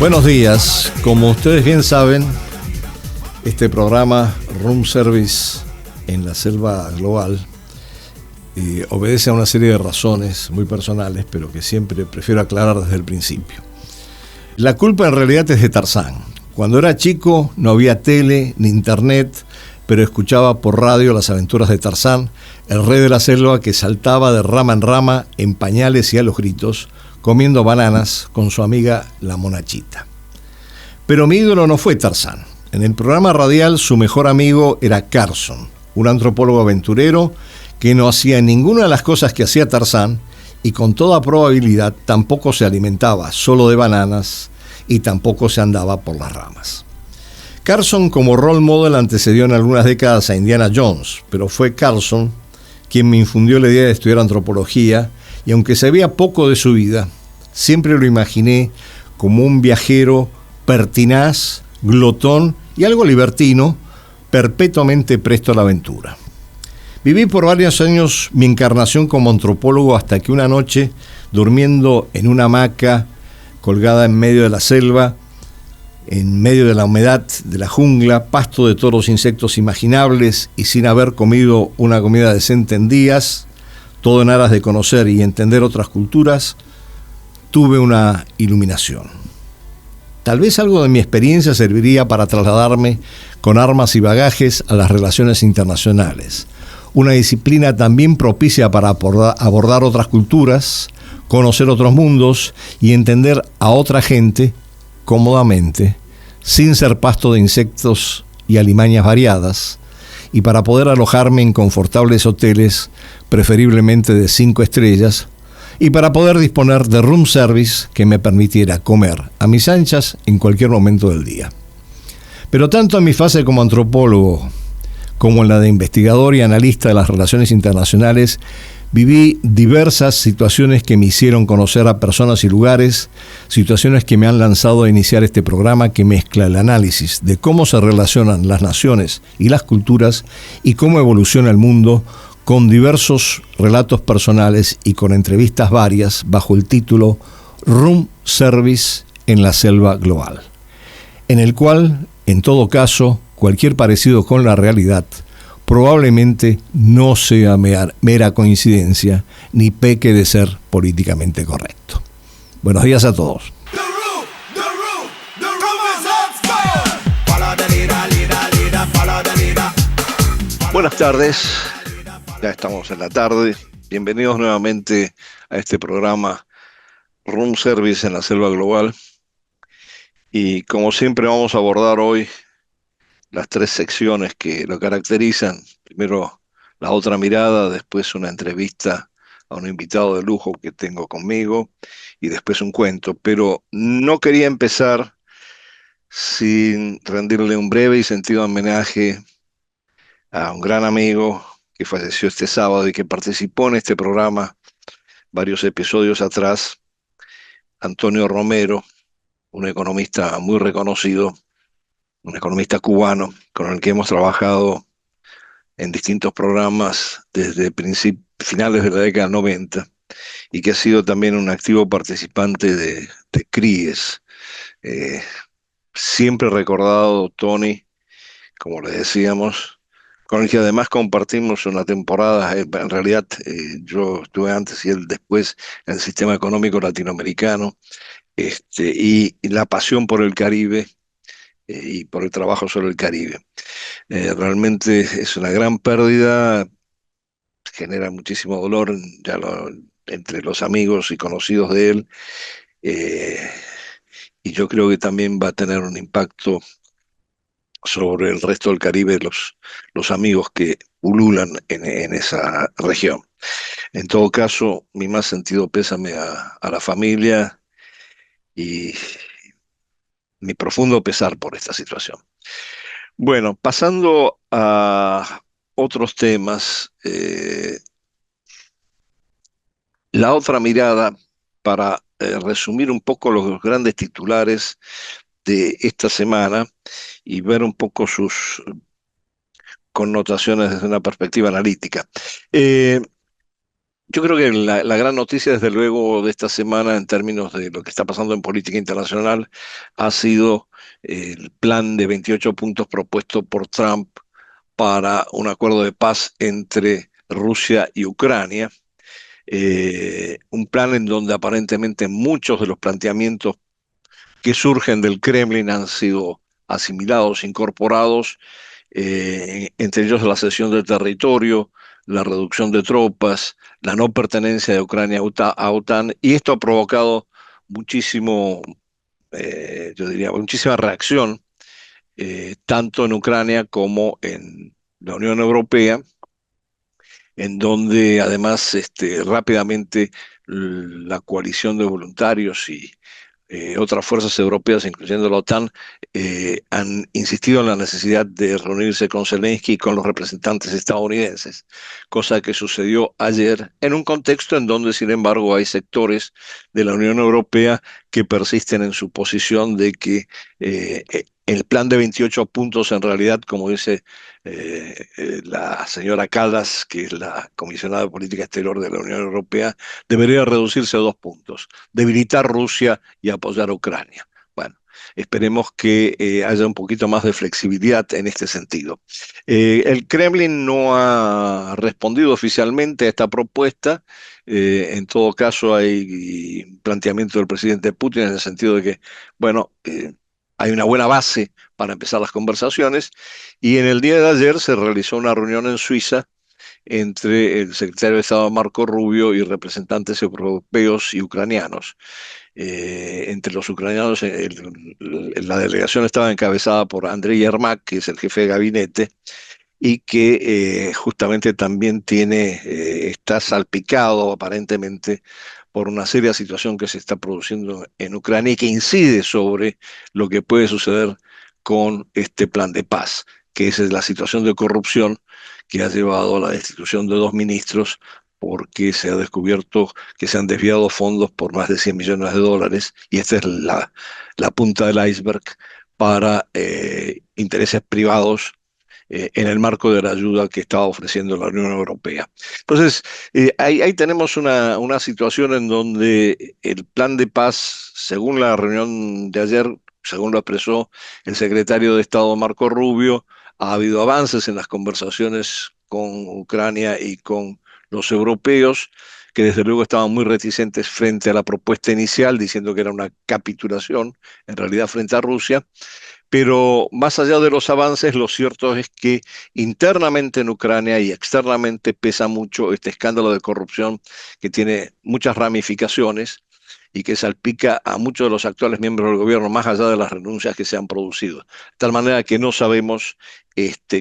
Buenos días. Como ustedes bien saben, este programa Room Service en la Selva Global obedece a una serie de razones muy personales, pero que siempre prefiero aclarar desde el principio. La culpa en realidad es de Tarzán. Cuando era chico no había tele ni internet, pero escuchaba por radio las aventuras de Tarzán, el rey de la selva que saltaba de rama en rama en pañales y a los gritos, comiendo bananas con su amiga la monachita. Pero mi ídolo no fue Tarzán. En el programa radial su mejor amigo era Carson, un antropólogo aventurero que no hacía ninguna de las cosas que hacía Tarzán y con toda probabilidad tampoco se alimentaba solo de bananas y tampoco se andaba por las ramas. Carson como role model antecedió en algunas décadas a Indiana Jones, pero fue Carson quien me infundió la idea de estudiar antropología, y aunque sabía poco de su vida, siempre lo imaginé como un viajero pertinaz, glotón y algo libertino, perpetuamente presto a la aventura. Viví por varios años mi encarnación como antropólogo hasta que una noche, durmiendo en una hamaca colgada en medio de la selva, en medio de la humedad de la jungla, pasto de todos los insectos imaginables y sin haber comido una comida decente en días, todo en aras de conocer y entender otras culturas, tuve una iluminación. Tal vez algo de mi experiencia serviría para trasladarme con armas y bagajes a las relaciones internacionales, una disciplina también propicia para abordar otras culturas, conocer otros mundos y entender a otra gente cómodamente, sin ser pasto de insectos y alimañas variadas, y para poder alojarme en confortables hoteles, preferiblemente de 5 estrellas, y para poder disponer de room service que me permitiera comer a mis anchas en cualquier momento del día. Pero tanto en mi fase como antropólogo, como en la de investigador y analista de las relaciones internacionales, viví diversas situaciones que me hicieron conocer a personas y lugares, situaciones que me han lanzado a iniciar este programa que mezcla el análisis de cómo se relacionan las naciones y las culturas y cómo evoluciona el mundo, con diversos relatos personales y con entrevistas varias bajo el título Room Service en la Selva Global, en el cual, en todo caso, cualquier parecido con la realidad probablemente no sea mera coincidencia ni peque de ser políticamente correcto. Buenos días a todos. Buenas tardes, ya estamos en la tarde. Bienvenidos nuevamente a este programa Room Service en la Selva Global. Y como siempre vamos a abordar hoy las 3 secciones que lo caracterizan. Primero, la otra mirada, después una entrevista a un invitado de lujo que tengo conmigo y después un cuento. Pero no quería empezar sin rendirle un breve y sentido homenaje a un gran amigo que falleció este sábado y que participó en este programa varios episodios atrás, Antonio Romero, un economista muy reconocido, un economista cubano con el que hemos trabajado en distintos programas desde finales de la década 90 y que ha sido también un activo participante de CRIES. Eh, Siempre recordado Tony, como le decíamos, con el que además compartimos una temporada, en realidad yo estuve antes y él después en el sistema económico latinoamericano, y la pasión por el Caribe y por el trabajo sobre el Caribe. Realmente es una gran pérdida, genera muchísimo dolor entre los amigos y conocidos de él, eh, y yo creo que también va a tener un impacto sobre el resto del Caribe, los amigos que pululan en esa región. En todo caso, mi más sentido pésame a la familia y mi profundo pesar por esta situación. Bueno, pasando a otros temas, la otra mirada para resumir un poco los grandes titulares de esta semana y ver un poco sus connotaciones desde una perspectiva analítica. Yo creo que la gran noticia, desde luego, de esta semana en términos de lo que está pasando en política internacional ha sido el plan de 28 puntos propuesto por Trump para un acuerdo de paz entre Rusia y Ucrania. Un plan en donde aparentemente muchos de los planteamientos que surgen del Kremlin han sido asimilados, incorporados, entre ellos la cesión de territorio, la reducción de tropas, la no pertenencia de Ucrania a OTAN, y esto ha provocado muchísimo, yo diría, muchísima reacción, tanto en Ucrania como en la Unión Europea, en donde además rápidamente la coalición de voluntarios y otras fuerzas europeas, incluyendo la OTAN, han insistido en la necesidad de reunirse con Zelensky y con los representantes estadounidenses, cosa que sucedió ayer en un contexto en donde, sin embargo, hay sectores de la Unión Europea que persisten en su posición de que el plan de 28 puntos, en realidad, como dice la señora Callas, que es la comisionada de política exterior de la Unión Europea, debería reducirse a 2 puntos: debilitar Rusia y apoyar a Ucrania. Bueno, esperemos que haya un poquito más de flexibilidad en este sentido. El Kremlin no ha respondido oficialmente a esta propuesta. En todo caso, hay planteamiento del presidente Putin en el sentido de que, bueno, hay una buena base para empezar las conversaciones, y en el día de ayer se realizó una reunión en Suiza entre el secretario de Estado Marco Rubio y representantes europeos y ucranianos. Entre los ucranianos, la delegación estaba encabezada por Andriy Yermak, que es el jefe de gabinete, y que justamente también está salpicado aparentemente por una seria situación que se está produciendo en Ucrania y que incide sobre lo que puede suceder con este plan de paz, que es la situación de corrupción que ha llevado a la destitución de 2 ministros, porque se ha descubierto que se han desviado fondos por más de 100 millones de dólares, y esta es la punta del iceberg para intereses privados en el marco de la ayuda que estaba ofreciendo la Unión Europea. Entonces, ahí tenemos una situación en donde el plan de paz, según la reunión de ayer, según lo expresó el secretario de Estado Marco Rubio, ha habido avances en las conversaciones con Ucrania y con los europeos, que desde luego estaban muy reticentes frente a la propuesta inicial, diciendo que era una capitulación, en realidad, frente a Rusia. Pero más allá de los avances, lo cierto es que internamente en Ucrania y externamente pesa mucho este escándalo de corrupción, que tiene muchas ramificaciones y que salpica a muchos de los actuales miembros del gobierno, más allá de las renuncias que se han producido. De tal manera que no sabemos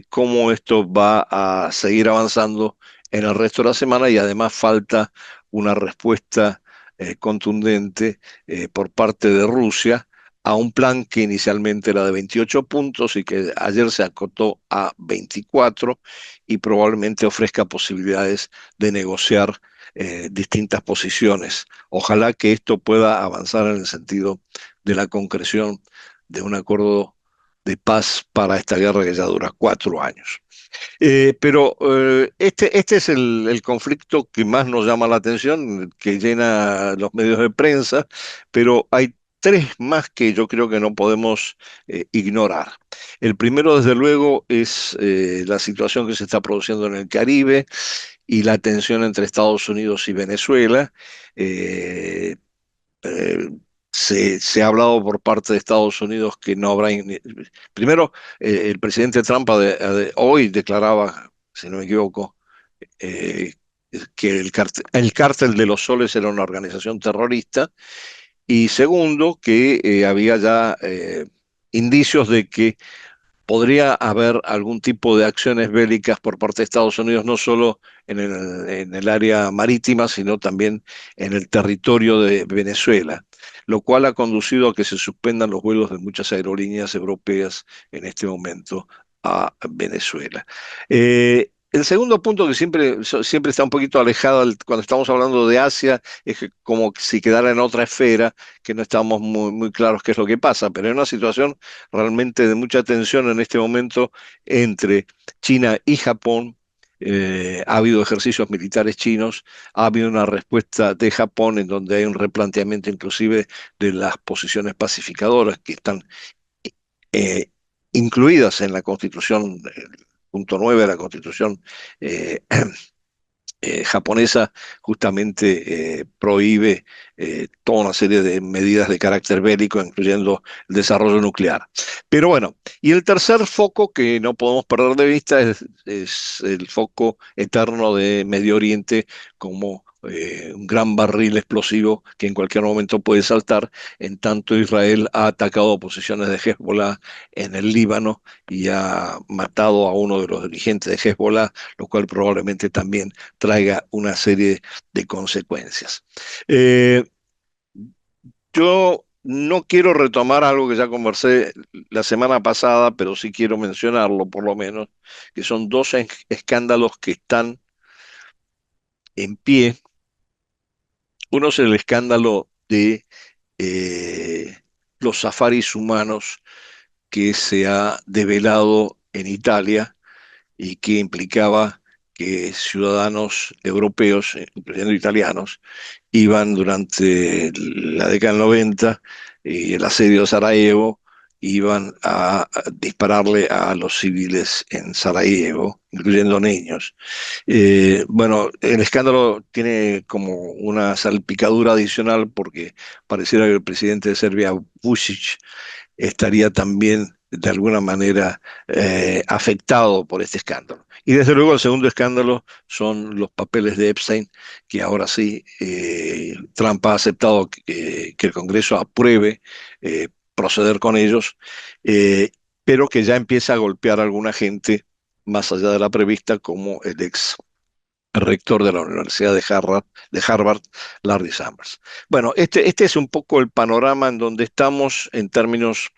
cómo esto va a seguir avanzando en el resto de la semana, y además falta una respuesta contundente por parte de Rusia a un plan que inicialmente era de 28 puntos y que ayer se acotó a 24, y probablemente ofrezca posibilidades de negociar distintas posiciones. Ojalá que esto pueda avanzar en el sentido de la concreción de un acuerdo de paz para esta guerra que ya dura 4 años. Pero este es el conflicto que más nos llama la atención, que llena los medios de prensa, pero hay tres más que yo creo que no podemos ignorar. El primero, desde luego, es la situación que se está produciendo en el Caribe y la tensión entre Estados Unidos y Venezuela. Eh, eh, se ha hablado por parte de Estados Unidos que no habrá. Primero, el presidente Trump hoy declaraba, si no me equivoco, eh, que el cártel de los Soles era una organización terrorista. Y segundo, que había ya indicios de que podría haber algún tipo de acciones bélicas por parte de Estados Unidos, no solo en el área marítima, sino también en el territorio de Venezuela, lo cual ha conducido a que se suspendan los vuelos de muchas aerolíneas europeas en este momento a Venezuela. El segundo punto, que siempre está un poquito alejado cuando estamos hablando de Asia, es que como si quedara en otra esfera, que no estamos muy claros qué es lo que pasa, pero hay una situación realmente de mucha tensión en este momento entre China y Japón, ha habido ejercicios militares chinos, ha habido una respuesta de Japón en donde hay un replanteamiento inclusive de las posiciones pacificadoras que están eh, incluidas en la Constitución, el punto 9 de la Constitución eh, japonesa justamente prohíbe toda una serie de medidas de carácter bélico, incluyendo el desarrollo nuclear. Pero bueno, y el tercer foco que no podemos perder de vista es el foco eterno de Medio Oriente como un gran barril explosivo que en cualquier momento puede saltar, en tanto Israel ha atacado posiciones de Hezbollah en el Líbano y ha matado a uno de los dirigentes de Hezbollah, lo cual probablemente también traiga una serie de consecuencias. Eh, yo no quiero retomar algo que ya conversé la semana pasada, pero sí quiero mencionarlo por lo menos, que son dos escándalos que están en pie. Uno es el escándalo de eh, los safaris humanos que se ha develado en Italia y que implicaba que ciudadanos europeos, incluyendo italianos, iban durante la década del 90 y el asedio de Sarajevo, iban a dispararle a los civiles en Sarajevo, incluyendo niños. Bueno, el escándalo tiene como una salpicadura adicional porque pareciera que el presidente de Serbia, Vučić, estaría también de alguna manera afectado por este escándalo. Y desde luego el segundo escándalo son los papeles de Epstein, que ahora sí Trump ha aceptado que el Congreso apruebe proceder con ellos, eh, pero que ya empieza a golpear a alguna gente más allá de la prevista, como el ex rector de la Universidad de Harvard, Larry Summers. Bueno, este es un poco el panorama en donde estamos en términos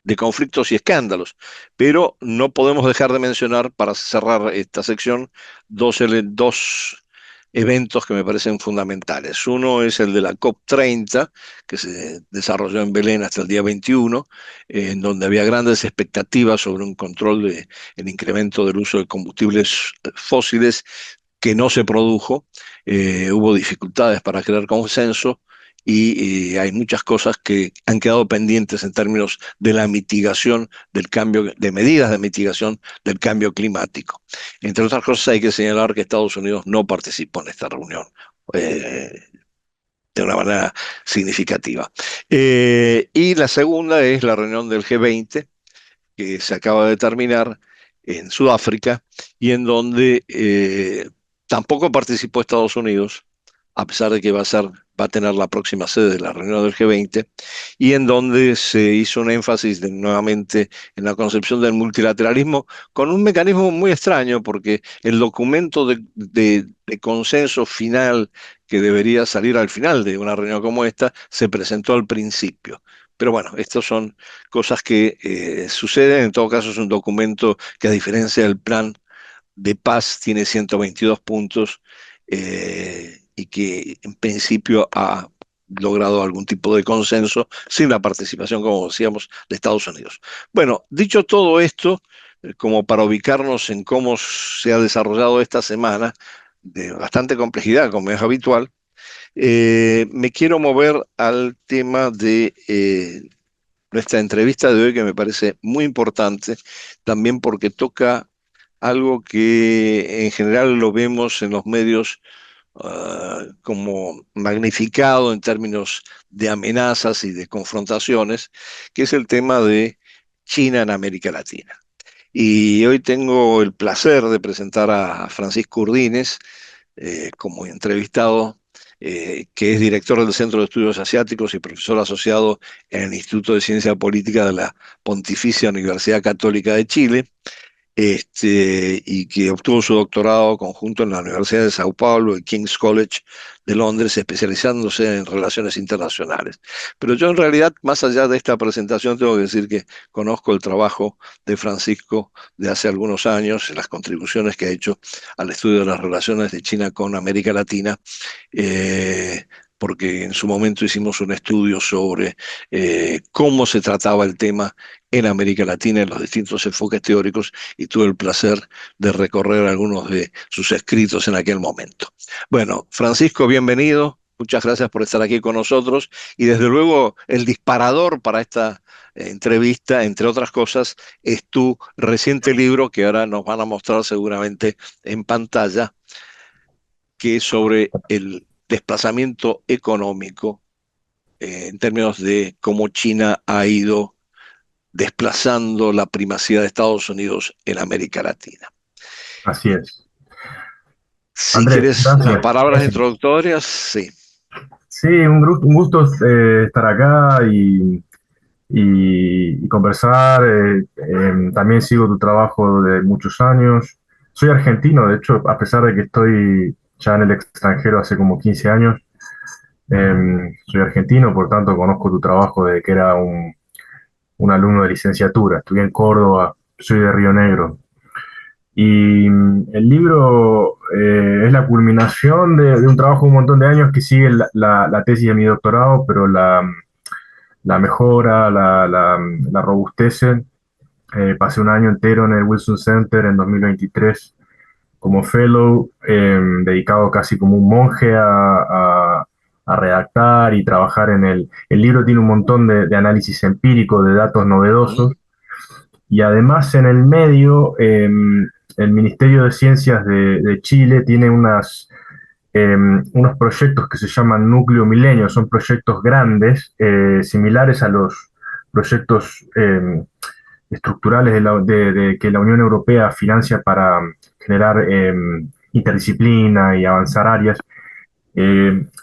de conflictos y escándalos, pero no podemos dejar de mencionar, para cerrar esta sección, dos eventos que me parecen fundamentales. Uno es el de la COP30, que se desarrolló en Belén hasta el día 21, en donde había grandes expectativas sobre un control del incremento del uso de combustibles fósiles que no se produjo. Hubo dificultades para crear consenso y hay muchas cosas que han quedado pendientes en términos de la mitigación del cambio, de medidas de mitigación del cambio climático. Entre otras cosas, hay que señalar que Estados Unidos no participó en esta reunión. eh, de una manera significativa. Y la segunda es la reunión del G20, que se acaba de terminar en Sudáfrica y en donde tampoco participó Estados Unidos, a pesar de que va a tener la próxima sede de la reunión del G20, y en donde se hizo un énfasis nuevamente en la concepción del multilateralismo con un mecanismo muy extraño, porque el documento de consenso final que debería salir al final de una reunión como esta se presentó al principio. Pero bueno, estos son cosas que suceden. En todo caso, es un documento que, a diferencia del plan de paz, tiene 122 puntos y que en principio ha logrado algún tipo de consenso sin la participación, como decíamos, de Estados Unidos. Bueno, dicho todo esto, como para ubicarnos en cómo se ha desarrollado esta semana, de bastante complejidad, como es habitual, me quiero mover al tema de nuestra entrevista de hoy, que me parece muy importante, también porque toca algo que en general lo vemos en los medios como magnificado en términos de amenazas y de confrontaciones, que es el tema de China en América Latina. Y hoy tengo el placer de presentar a Francisco Urdines como entrevistado, que es director del Centro de Estudios Asiáticos y profesor asociado en el Instituto de Ciencia Política de la Pontificia Universidad Católica de Chile, y que obtuvo su doctorado conjunto en la Universidad de Sao Paulo y King's College de Londres, especializándose en relaciones internacionales. Pero yo en realidad, más allá de esta presentación, tengo que decir que conozco el trabajo de Francisco de hace algunos años, las contribuciones que ha hecho al estudio de las relaciones de China con América Latina, porque en su momento hicimos un estudio sobre cómo se trataba el tema en América Latina en los distintos enfoques teóricos y tuve el placer de recorrer algunos de sus escritos en aquel momento. Bueno, Francisco, bienvenido. Muchas gracias por estar aquí con nosotros y desde luego el disparador para esta entrevista, entre otras cosas, es tu reciente libro que ahora nos van a mostrar seguramente en pantalla, que es sobre el desplazamiento económico en términos de cómo China ha ido desplazando la primacía de Estados Unidos en América Latina. Así es. Si Andrés, quieres unas gracias. palabras introductorias, sí. Sí, un gusto estar acá y conversar. También sigo tu trabajo de muchos años. Soy argentino, de hecho, a pesar de que estoy ya en el extranjero hace como 15 años, soy argentino, por tanto conozco tu trabajo desde que era un alumno de licenciatura. Estudié en Córdoba, soy de Río Negro. Y el libro es la culminación de un trabajo de un montón de años que sigue la tesis de mi doctorado, pero la mejora, la robustece. Pasé un año entero en el Wilson Center en 2023 como fellow, dedicado casi como un monje a redactar y trabajar en el libro. Tiene un montón de análisis empírico, de datos ¿Mm? novedosos y además en el medio, el Ministerio de Ciencias de Chile tiene unos proyectos que se llaman Núcleo Milenio, son proyectos grandes, similares a los proyectos estructurales que la Unión Europea financia para generar interdisciplina y avanzar áreas.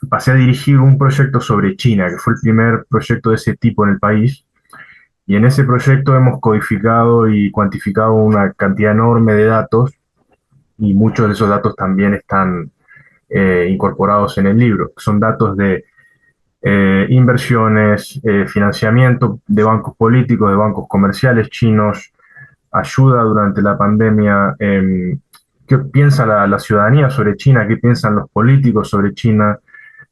Pasé a dirigir un proyecto sobre China, que fue el primer proyecto de ese tipo en el país, y en ese proyecto hemos codificado y cuantificado una cantidad enorme de datos y muchos de esos datos también están incorporados en el libro. Son datos de inversiones, financiamiento de bancos políticos, de bancos comerciales chinos, ayuda durante la pandemia. ¿Qué piensa la ciudadanía sobre China? ¿Qué piensan los políticos sobre China?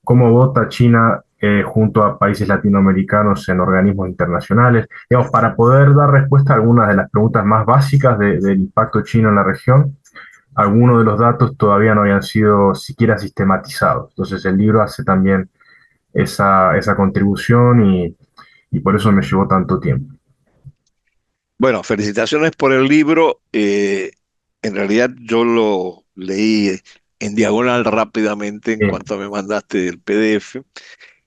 ¿Cómo vota China junto a países latinoamericanos en organismos internacionales? Digamos, para poder dar respuesta a algunas de las preguntas más básicas del impacto chino en la región, algunos de los datos todavía no habían sido siquiera sistematizados. Entonces el libro hace también esa contribución y por eso me llevó tanto tiempo. Bueno, felicitaciones por el libro. En realidad yo lo leí en diagonal rápidamente en Eh, cuanto me mandaste el PDF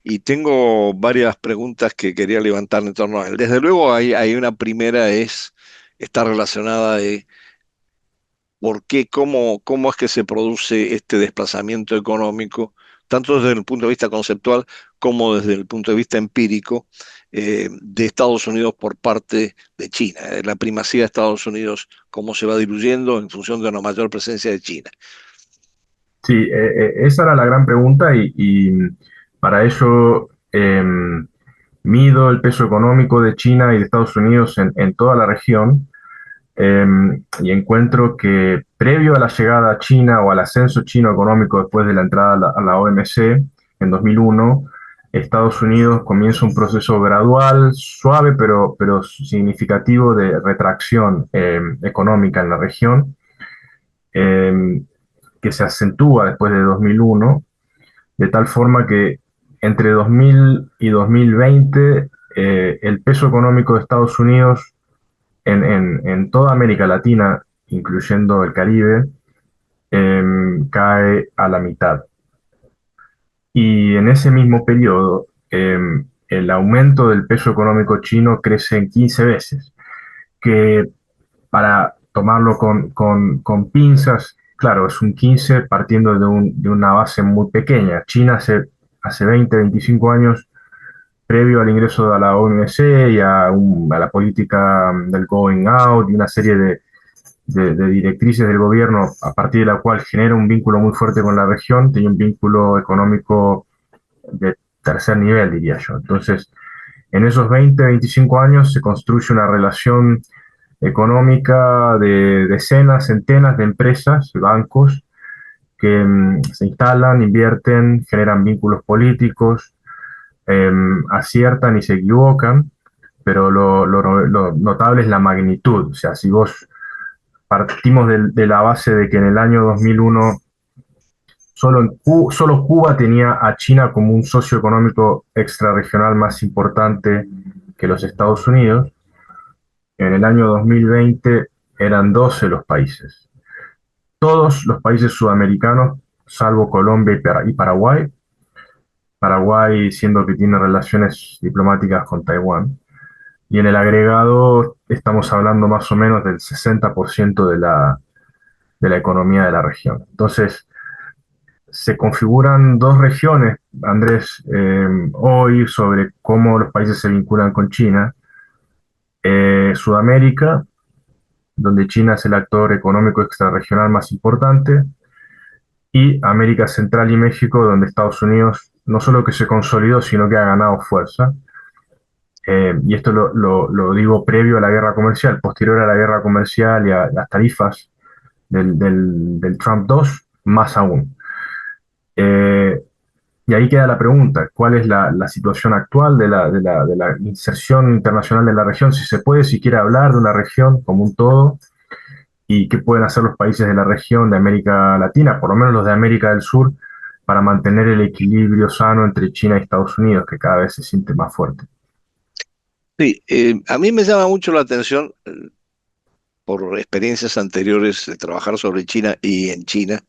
y tengo varias preguntas que quería levantar en torno a él. Desde luego hay una primera está relacionada de por qué, cómo es que se produce este desplazamiento económico, tanto desde el punto de vista conceptual como desde el punto de vista empírico, de Estados Unidos por parte de China. La primacía de Estados Unidos, cómo se va diluyendo en función de una mayor presencia de China. sí, esa era la gran pregunta y para ello mido el peso económico de China y de Estados Unidos en toda la región. Y encuentro que previo a la llegada a China o al ascenso chino económico después de la entrada a la OMC en 2001, Estados Unidos comienza un proceso gradual, suave, pero significativo de retracción económica en la región, eh, que se acentúa después de 2001, de tal forma que entre 2000 y 2020 el peso económico de Estados Unidos en toda América Latina, incluyendo el Caribe, cae a la mitad. Y en ese mismo periodo, el aumento del peso económico chino crece en 15 veces, que para tomarlo con pinzas, claro, es un 15 partiendo de una base muy pequeña. China hace 20, 25 años, previo al ingreso a la OMC y a la política del going out y una serie de directrices del gobierno a partir de la cual genera un vínculo muy fuerte con la región, tenía un vínculo económico de tercer nivel, diría yo. Entonces, en esos 20, 25 años se construye una relación económica de decenas, centenas de empresas, bancos, que se instalan, invierten, generan vínculos políticos, aciertan y se equivocan, pero lo notable es la magnitud. O sea, si vos partimos de la base de que en el año 2001 solo Cuba tenía a China como un socio económico extrarregional más importante que los Estados Unidos, en el año 2020 eran 12 los países. Todos los países sudamericanos, salvo Colombia y Paraguay, Paraguay siendo que tiene relaciones diplomáticas con Taiwán, y en el agregado estamos hablando más o menos del 60% de la economía de la región. Entonces, se configuran dos regiones, Andrés, hoy sobre cómo los países se vinculan con China. Sudamérica, donde China es el actor económico extrarregional más importante, y América Central y México, donde Estados Unidos no solo que se consolidó, sino que ha ganado fuerza. Y esto lo digo previo a la guerra comercial, posterior a la guerra comercial y a las tarifas del Trump 2, más aún. Eh, y ahí queda la pregunta, ¿cuál es la situación actual de la inserción internacional de la región? Si se puede siquiera hablar de una región como un todo, y qué pueden hacer los países de la región de América Latina, por lo menos los de América del Sur, para mantener el equilibrio sano entre China y Estados Unidos, que cada vez se siente más fuerte. Sí, a mí me llama mucho la atención, por experiencias anteriores de trabajar sobre China y en China,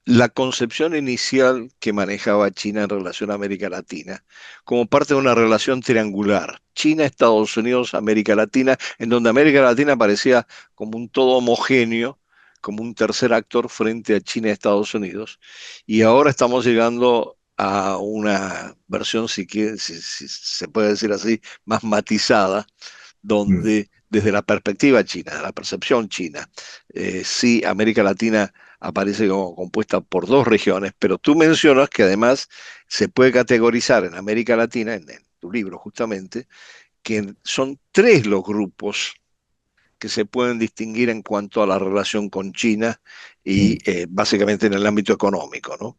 la concepción inicial que manejaba China en relación a América Latina, como parte de una relación triangular, China, Estados Unidos, América Latina, en donde América Latina parecía como un todo homogéneo, como un tercer actor frente a China y Estados Unidos, y ahora estamos llegando a una versión, si se puede decir así, más matizada, Mm. donde desde la perspectiva china, la percepción china, sí, América Latina aparece como compuesta por dos regiones, pero tú mencionas que además se puede categorizar en América Latina, en tu libro justamente, que son tres los grupos que se pueden distinguir en cuanto a la relación con China y Mm. básicamente en el ámbito económico, ¿no? Mm.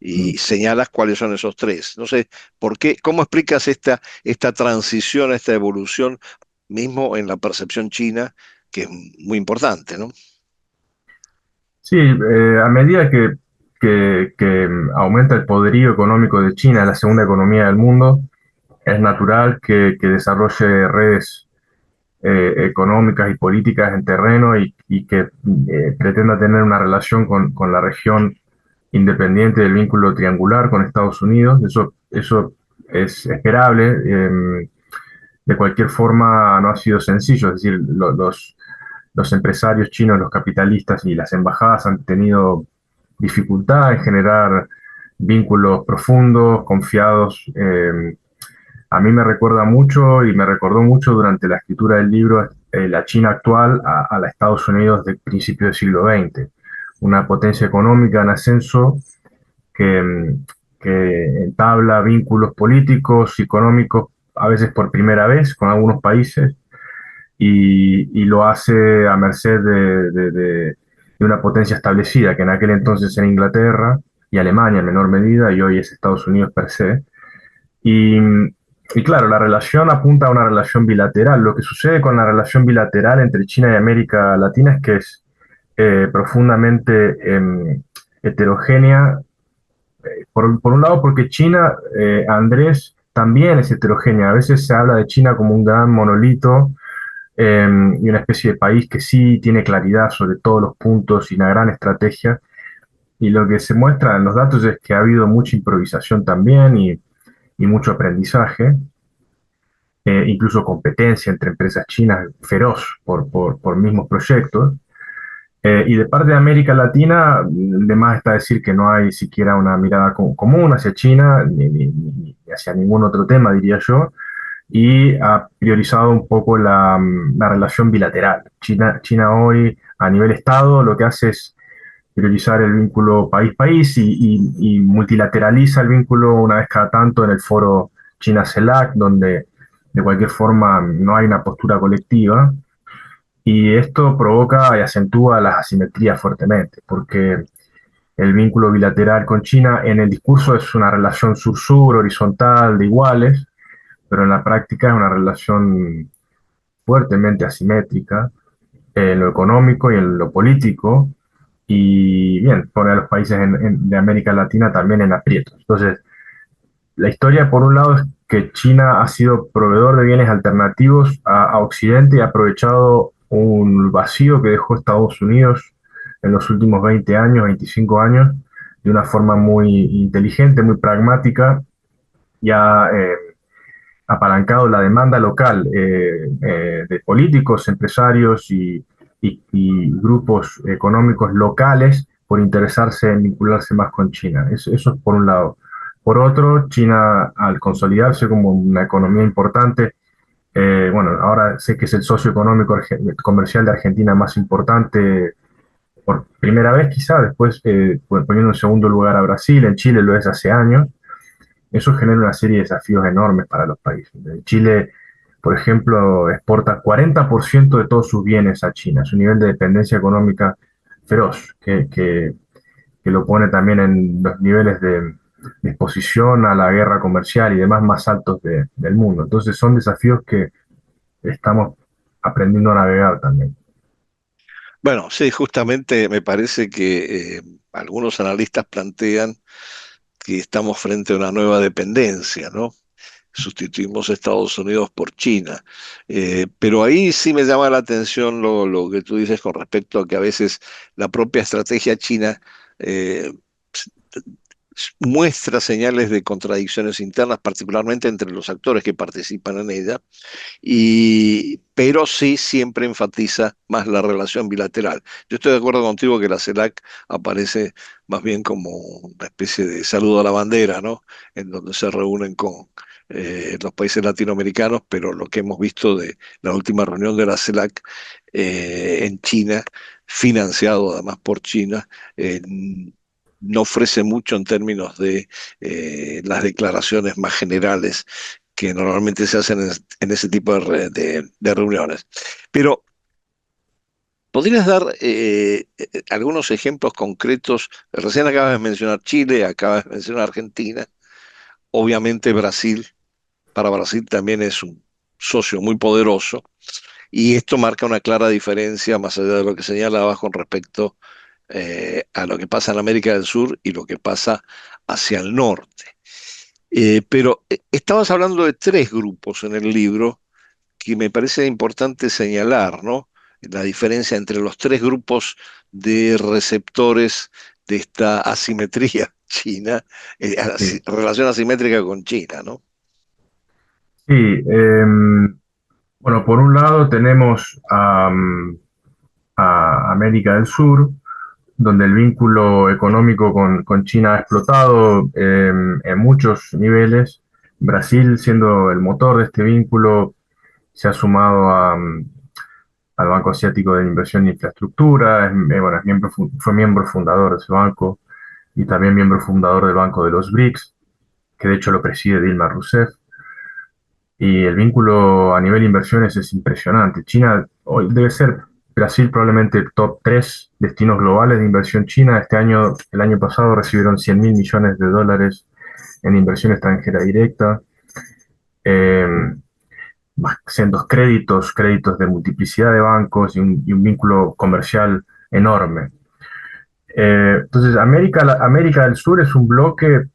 Y señalas cuáles son esos tres. No sé, ¿por qué? ¿Cómo explicas esta transición, esta evolución, mismo en la percepción china, que es muy importante, ¿no? Sí, a medida que aumenta el poderío económico de China, la segunda economía del mundo, es natural que desarrolle redes económicas y políticas en terreno y que pretenda tener una relación con la región independiente del vínculo triangular con Estados Unidos. Eso es esperable. De cualquier forma, no ha sido sencillo. Es decir, los empresarios chinos, los capitalistas y las embajadas han tenido dificultad en generar vínculos profundos, confiados. A mí me recuerda mucho y me recordó mucho durante la escritura del libro la China actual a la Estados Unidos del principio del siglo XX, una potencia económica en ascenso que entabla vínculos políticos y económicos a veces por primera vez con algunos países y lo hace a merced de una potencia establecida, que en aquel entonces era Inglaterra y Alemania en menor medida, y hoy es Estados Unidos per se. Y, y claro, la relación apunta a una relación bilateral. Lo que sucede con la relación bilateral entre China y América Latina es que es profundamente heterogénea. Por un lado, porque China, Andrés, también es heterogénea. A veces se habla de China como un gran monolito y una especie de país que sí tiene claridad sobre todos los puntos y una gran estrategia. Y lo que se muestra en los datos es que ha habido mucha improvisación también y mucho aprendizaje, incluso competencia entre empresas chinas feroz por mismos proyectos. Y de parte de América Latina, de más está decir que no hay siquiera una mirada común hacia China, ni hacia ningún otro tema, diría yo, y ha priorizado un poco la relación bilateral. China hoy, a nivel Estado, lo que hace es priorizar el vínculo país-país y multilateraliza el vínculo una vez cada tanto en el foro China-CELAC, donde de cualquier forma no hay una postura colectiva. Y esto provoca y acentúa las asimetrías fuertemente, porque el vínculo bilateral con China en el discurso es una relación sur-sur, horizontal, de iguales, pero en la práctica es una relación fuertemente asimétrica en lo económico y en lo político, y bien, pone a los países de América Latina también en aprietos. Entonces, la historia, por un lado, es que China ha sido proveedor de bienes alternativos a Occidente y ha aprovechado un vacío que dejó Estados Unidos en los últimos 20 años, 25 años, de una forma muy inteligente, muy pragmática, y ha apalancado la demanda local de políticos, empresarios y grupos económicos locales por interesarse en vincularse más con China. Eso es por un lado. Por otro, China, al consolidarse como una economía importante, bueno, ahora sé que es el socio económico comercial de Argentina más importante por primera vez, quizá, después poniendo en segundo lugar a Brasil, en Chile lo es hace años. Eso genera una serie de desafíos enormes para los países. Chile, por ejemplo, exporta 40% de todos sus bienes a China. Es un nivel de dependencia económica feroz, que lo pone también en los niveles de exposición a la guerra comercial y demás más altos del mundo. Entonces son desafíos que estamos aprendiendo a navegar también. Bueno, sí, justamente me parece que algunos analistas plantean que estamos frente a una nueva dependencia, ¿no? Sustituimos a Estados Unidos por China. Pero ahí sí me llama la atención lo que tú dices con respecto a que a veces la propia estrategia china eh, muestra señales de contradicciones internas, particularmente entre los actores que participan en ella, pero sí siempre enfatiza más la relación bilateral. Yo estoy de acuerdo contigo que la CELAC aparece más bien como una especie de saludo a la bandera, ¿no? En donde se reúnen con los países latinoamericanos, pero lo que hemos visto de la última reunión de la CELAC en China, financiado además por China, no ofrece mucho en términos de las declaraciones más generales que normalmente se hacen en ese tipo de reuniones. Pero, ¿podrías dar algunos ejemplos concretos? Recién acabas de mencionar Chile, acabas de mencionar Argentina, obviamente Brasil, para Brasil también es un socio muy poderoso, y esto marca una clara diferencia, más allá de lo que señalabas con respecto a lo que pasa en América del Sur y lo que pasa hacia el norte. Pero estabas hablando de tres grupos en el libro que me parece importante señalar, ¿no? La diferencia entre los tres grupos de receptores de esta asimetría china, Sí, relación asimétrica con China, ¿no? sí, bueno, por un lado tenemos a América del Sur, donde el vínculo económico con China ha explotado en muchos niveles. Brasil, siendo el motor de este vínculo, se ha sumado al Banco Asiático de Inversión e Infraestructura, bueno, fue miembro fundador de ese banco y también miembro fundador del Banco de los BRICS, que de hecho lo preside Dilma Rousseff. Y el vínculo a nivel inversiones es impresionante. China hoy debe ser Brasil probablemente el top 3 destinos globales de inversión china. Este año, el año pasado recibieron 100.000 millones de dólares en inversión extranjera directa. Eh, Sendos créditos de multiplicidad de bancos y un vínculo comercial enorme. Entonces, América del Sur es un bloque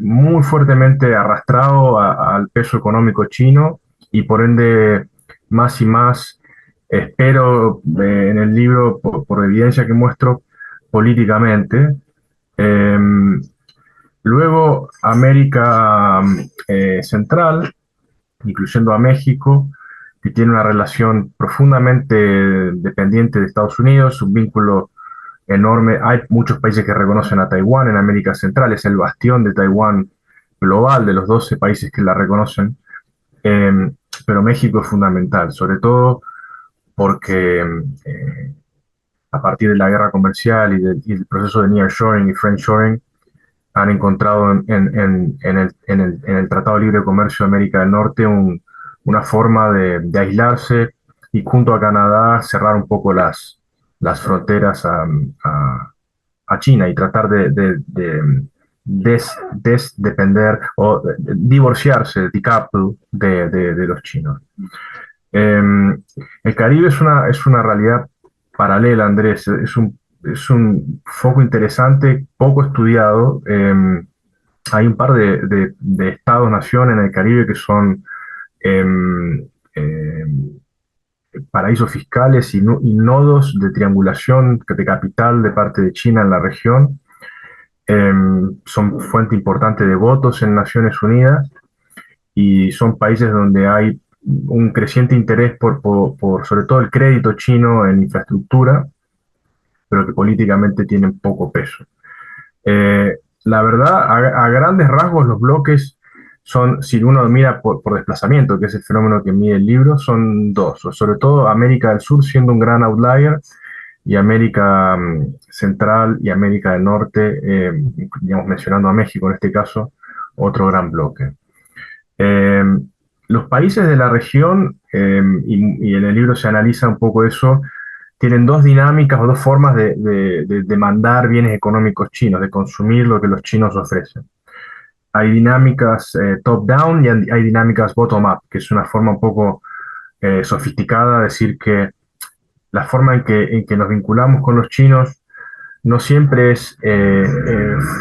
muy fuertemente arrastrado al peso económico chino y por ende más y más, espero en el libro, por evidencia que muestro, políticamente. Eh, Luego, América Central, incluyendo a México, que tiene una relación profundamente dependiente de Estados Unidos, un vínculo enorme. Hay muchos países que reconocen a Taiwán en América Central, es el bastión de Taiwán global, de los 12 países que la reconocen. Eh, pero México es fundamental, sobre todo porque a partir de la guerra comercial y del proceso de nearshoring y friendshoring, han encontrado en el Tratado de Libre Comercio de América del Norte una forma de aislarse y junto a Canadá cerrar un poco las fronteras a China y tratar de desdepender o divorciarse, decouple de los chinos. El Caribe es una realidad paralela, Andrés, es un foco interesante, poco estudiado. Hay un par de estados-nación en el Caribe que son em, em, paraísos fiscales y nodos de triangulación de capital de parte de China en la región. Son fuente importante de votos en Naciones Unidas y son países donde hay un creciente interés por sobre todo el crédito chino en infraestructura, pero que políticamente tienen poco peso. La verdad, a grandes rasgos, los bloques son, si uno mira por desplazamiento, que es el fenómeno que mide el libro, son dos, sobre todo América del Sur siendo un gran outlier y América Central y América del Norte, digamos, mencionando a México en este caso, otro gran bloque. Los países de la región, y en el libro se analiza un poco eso, tienen dos dinámicas o dos formas de demandar bienes económicos chinos, de consumir lo que los chinos ofrecen. Hay dinámicas top-down y hay dinámicas bottom-up, que es una forma un poco sofisticada de decir que la forma en que nos vinculamos con los chinos no siempre es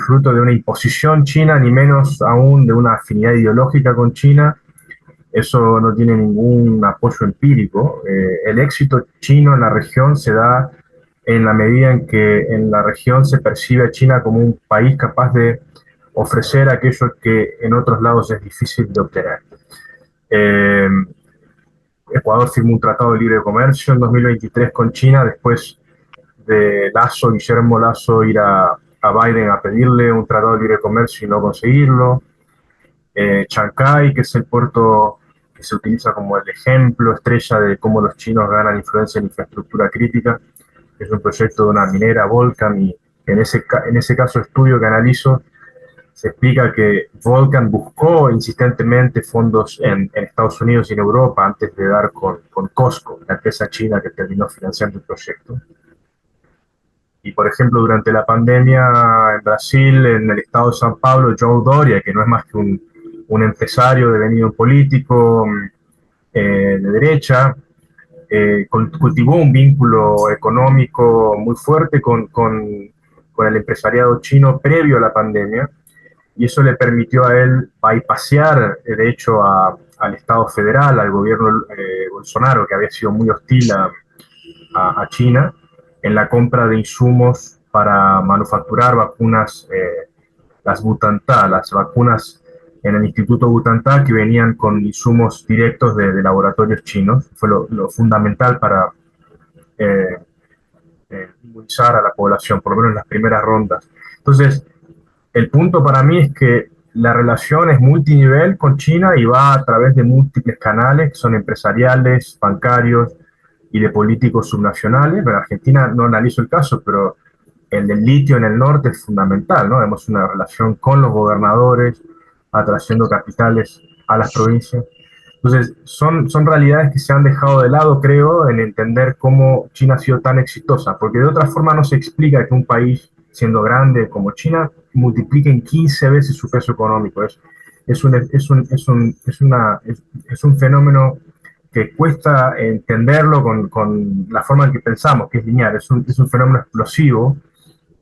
fruto de una imposición china, ni menos aún de una afinidad ideológica con China. Eso no tiene ningún apoyo empírico. El éxito chino en la región se da en la medida en que en la región se percibe a China como un país capaz de ofrecer aquello que en otros lados es difícil de obtener. Ecuador firmó un tratado de libre comercio en 2023 con China, después de Guillermo Lasso, ir a Biden a pedirle un tratado de libre comercio y no conseguirlo. Chancay, que es el puerto que se utiliza como el ejemplo estrella de cómo los chinos ganan influencia en infraestructura crítica, que es un proyecto de una minera, Volcan, y en ese caso estudio que analizo, se explica que Volcan buscó insistentemente fondos en Estados Unidos y en Europa antes de dar con Costco, la empresa china que terminó financiando el proyecto. Y, por ejemplo, durante la pandemia en Brasil, en el estado de São Paulo, João Doria, que no es más que un empresario devenido político de derecha, cultivó un vínculo económico muy fuerte con el empresariado chino previo a la pandemia, y eso le permitió a él bypassear, de hecho, al Estado federal, al gobierno Bolsonaro, que había sido muy hostil a China, en la compra de insumos para manufacturar vacunas, las Butantan, las vacunas en el Instituto Butantan, que venían con insumos directos de laboratorios chinos. Fue lo fundamental para inmunizar a la población, por lo menos en las primeras rondas. Entonces, el punto para mí es que la relación es multinivel con China y va a través de múltiples canales, que son empresariales, bancarios y de políticos subnacionales. En Argentina no analizo el caso, pero el del litio en el norte es fundamental, ¿no? Vemos una relación con los gobernadores, atrayendo capitales a las provincias. Entonces, son realidades que se han dejado de lado, creo, en entender cómo China ha sido tan exitosa, porque de otra forma no se explica que un país, siendo grande como China, multiplique en 15 veces su peso económico. Es un fenómeno que cuesta entenderlo con la forma en que pensamos, que es lineal. Es un fenómeno explosivo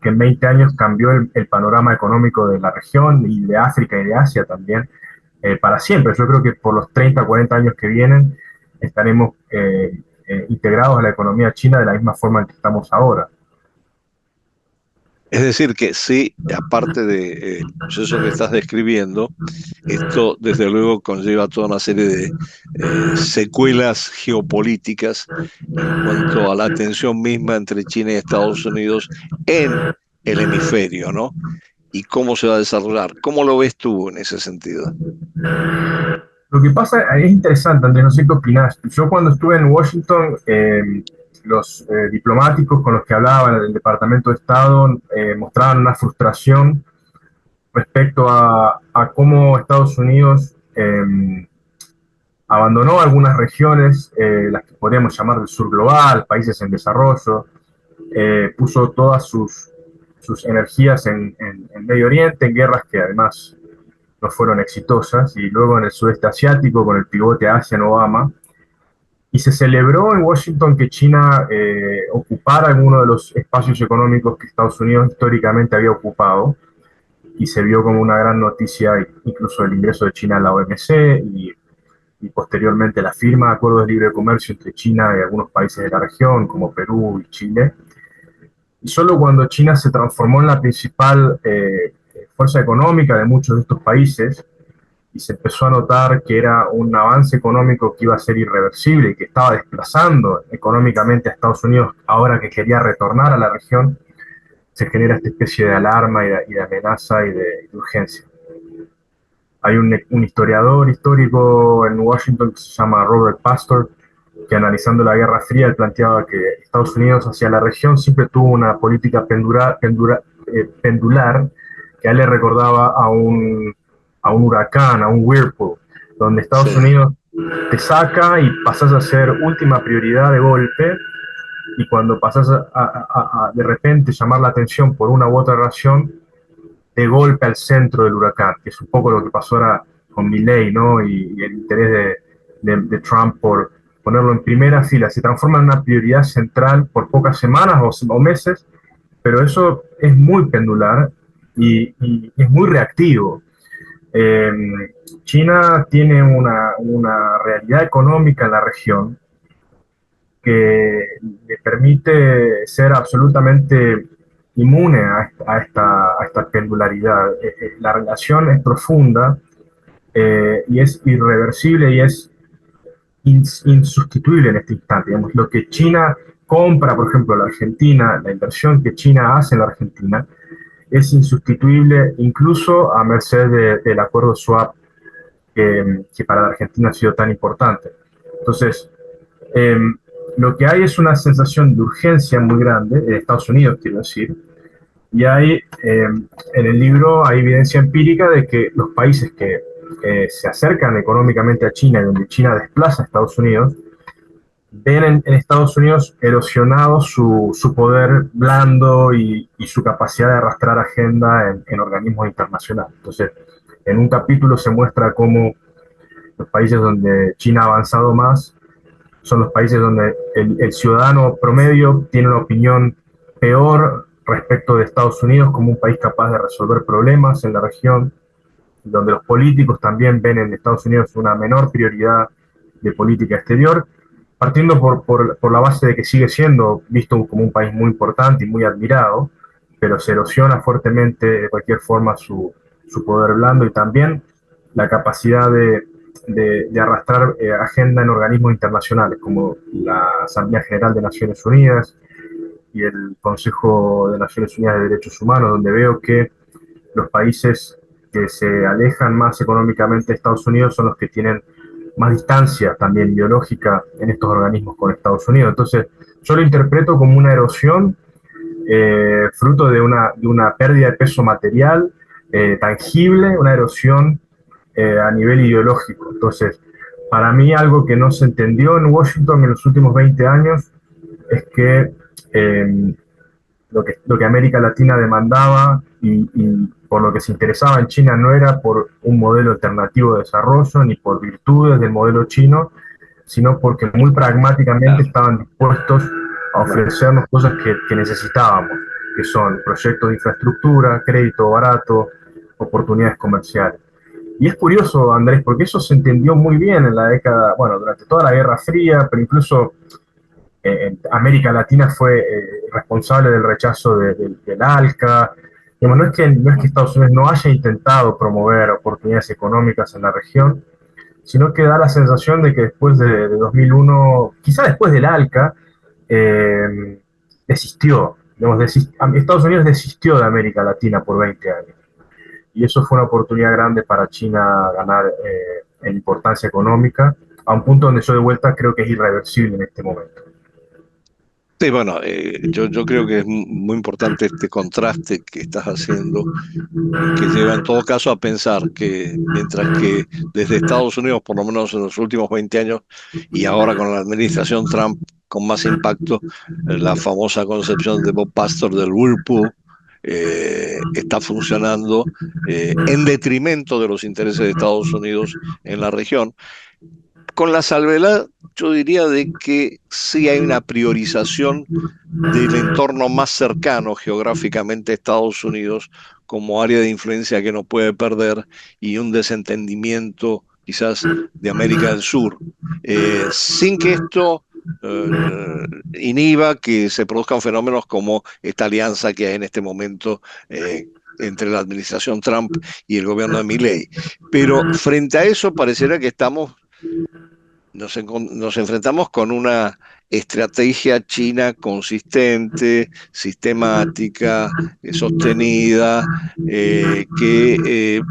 que en 20 años cambió el panorama económico de la región y de África y de Asia también, para siempre. Yo creo que por los 30, 40 años que vienen estaremos integrados a la economía china de la misma forma en que estamos ahora. Es decir, que sí, aparte del proceso que estás describiendo, esto desde luego conlleva toda una serie de secuelas geopolíticas en cuanto a la tensión misma entre China y Estados Unidos en el hemisferio, ¿no? Y cómo se va a desarrollar. ¿Cómo lo ves tú en ese sentido? Lo que pasa es interesante, Andrés, no sé qué opinás. Yo cuando estuve en Washington, los diplomáticos con los que hablaba del Departamento de Estado mostraban una frustración respecto a cómo Estados Unidos abandonó algunas regiones, las que podríamos llamar del sur global, países en desarrollo, puso todas sus sus energías en Medio Oriente, en guerras que además no fueron exitosas, y luego en el sudeste asiático con el pivote a Asia en Obama. Y se celebró en Washington que China ocupara alguno de los espacios económicos que Estados Unidos históricamente había ocupado, y se vio como una gran noticia incluso el ingreso de China a la OMC y posteriormente la firma de acuerdos de libre comercio entre China y algunos países de la región, como Perú y Chile. Y solo cuando China se transformó en la principal fuerza económica de muchos de estos países y se empezó a notar que era un avance económico que iba a ser irreversible y que estaba desplazando económicamente a Estados Unidos ahora que quería retornar a la región, se genera esta especie de alarma y de amenaza y de urgencia. Hay un historiador histórico en Washington que se llama Robert Pastor, que analizando la Guerra Fría, él planteaba que Estados Unidos hacia la región siempre tuvo una política pendular, que a él le recordaba a un huracán, a un whirlpool, donde Estados Unidos te saca y pasas a ser última prioridad de golpe, y cuando pasas a de repente llamar la atención por una u otra razón, de golpe al centro del huracán, que es un poco lo que pasó ahora con Milley, ¿no? Y el interés de Trump por ponerlo en primera fila. Se transforma en una prioridad central por pocas semanas o meses, pero eso es muy pendular y es muy reactivo. China tiene una realidad económica en la región que le permite ser absolutamente inmune a esta pendularidad. La relación es profunda y es irreversible y es insustituible en este instante. Digamos, lo que China compra, por ejemplo, la Argentina, la inversión que China hace en la Argentina, es insustituible incluso a merced del acuerdo swap que para la Argentina ha sido tan importante. Entonces, lo que hay es una sensación de urgencia muy grande, en Estados Unidos quiero decir, y hay, en el libro hay evidencia empírica de que los países que se acercan económicamente a China y donde China desplaza a Estados Unidos, ven en Estados Unidos erosionado su poder blando y su capacidad de arrastrar agenda en organismos internacionales. Entonces, en un capítulo se muestra cómo los países donde China ha avanzado más son los países donde el ciudadano promedio tiene una opinión peor respecto de Estados Unidos como un país capaz de resolver problemas en la región, donde los políticos también ven en Estados Unidos una menor prioridad de política exterior, partiendo por la base de que sigue siendo visto como un país muy importante y muy admirado, pero se erosiona fuertemente de cualquier forma su poder blando y también la capacidad de arrastrar agenda en organismos internacionales como la Asamblea General de Naciones Unidas y el Consejo de Naciones Unidas de Derechos Humanos, donde veo que los países que se alejan más económicamente de Estados Unidos son los que tienen más distancia también ideológica en estos organismos con Estados Unidos. Entonces, yo lo interpreto como una erosión fruto de una pérdida de peso material tangible, una erosión a nivel ideológico. Entonces, para mí algo que no se entendió en Washington en los últimos 20 años es que lo que América Latina demandaba y por lo que se interesaba en China no era por un modelo alternativo de desarrollo ni por virtudes del modelo chino, sino porque muy pragmáticamente estaban dispuestos a ofrecernos cosas que necesitábamos, que son proyectos de infraestructura, crédito barato, oportunidades comerciales. Y es curioso, Andrés, porque eso se entendió muy bien en la década, bueno, durante toda la Guerra Fría, pero incluso América Latina fue responsable del rechazo del ALCA. Digamos, no es que Estados Unidos no haya intentado promover oportunidades económicas en la región, sino que da la sensación de que después de 2001, quizá después del ALCA, desistió. Digamos, Estados Unidos desistió de América Latina por 20 años. Y eso fue una oportunidad grande para China ganar en importancia económica, a un punto donde yo de vuelta creo que es irreversible en este momento. Sí, bueno, yo creo que es muy importante este contraste que estás haciendo, que lleva en todo caso a pensar que mientras que desde Estados Unidos, por lo menos en los últimos 20 años, y ahora con la administración Trump con más impacto, la famosa concepción de Bob Pastor del Whirlpool, está funcionando en detrimento de los intereses de Estados Unidos en la región, con la salvedad, yo diría, de que sí hay una priorización del entorno más cercano geográficamente a Estados Unidos como área de influencia que no puede perder, y un desentendimiento quizás de América del Sur, sin que esto inhiba que se produzcan fenómenos como esta alianza que hay en este momento entre la administración Trump y el gobierno de Milley. Pero frente a eso pareciera que nos enfrentamos con una estrategia china consistente, sistemática, sostenida, que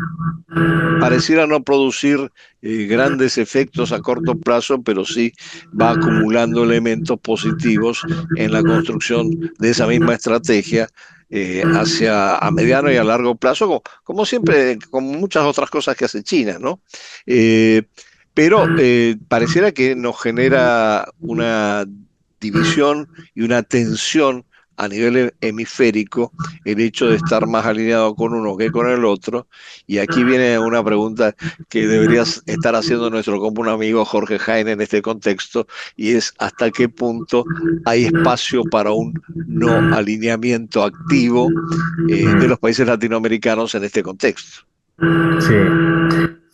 pareciera no producir grandes efectos a corto plazo, pero sí va acumulando elementos positivos en la construcción de esa misma estrategia hacia a mediano y a largo plazo, como siempre, como muchas otras cosas que hace China, ¿no? Eh, pero pareciera que nos genera una división y una tensión a nivel hemisférico el hecho de estar más alineado con uno que con el otro. Y aquí viene una pregunta que deberías estar haciendo nuestro común amigo Jorge Jaén en este contexto, y es ¿hasta qué punto hay espacio para un no alineamiento activo de los países latinoamericanos en este contexto? Sí,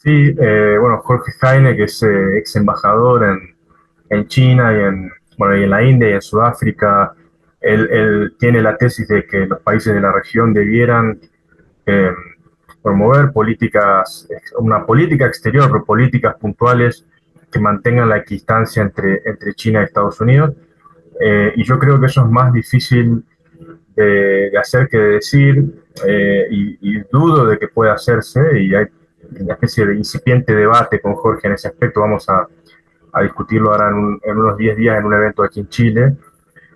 sí, bueno, Jorge Jaime, que es ex embajador en China y en la India y en Sudáfrica, él tiene la tesis de que los países de la región debieran eh, promover una política exterior, pero políticas puntuales que mantengan la equidistancia entre China y Estados Unidos. Y yo creo que eso es más difícil de hacer que de decir, y dudo de que pueda hacerse, y hay una especie de incipiente debate con Jorge en ese aspecto. Vamos a discutirlo ahora en unos 10 días en un evento aquí en Chile.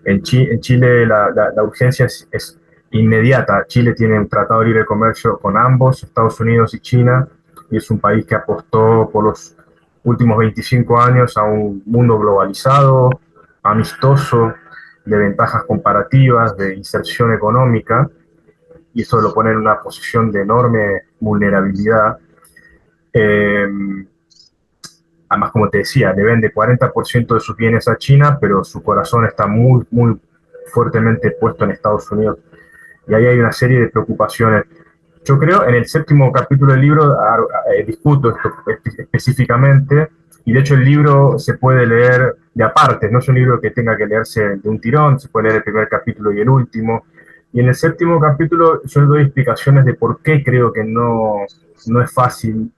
En Chile la urgencia es inmediata. Chile tiene un tratado de libre comercio con ambos, Estados Unidos y China, y es un país que apostó por los últimos 25 años a un mundo globalizado, amistoso, de ventajas comparativas, de inserción económica, y eso lo pone en una posición de enorme vulnerabilidad. Eh, Además, como te decía, le vende 40% de sus bienes a China, pero su corazón está muy, muy fuertemente puesto en Estados Unidos. Y ahí hay una serie de preocupaciones. Yo creo, en el séptimo capítulo del libro discuto esto específicamente, y de hecho el libro se puede leer de aparte, no es un libro que tenga que leerse de un tirón, se puede leer el primer capítulo y el último. Y en el séptimo capítulo yo doy explicaciones de por qué creo que no es fácil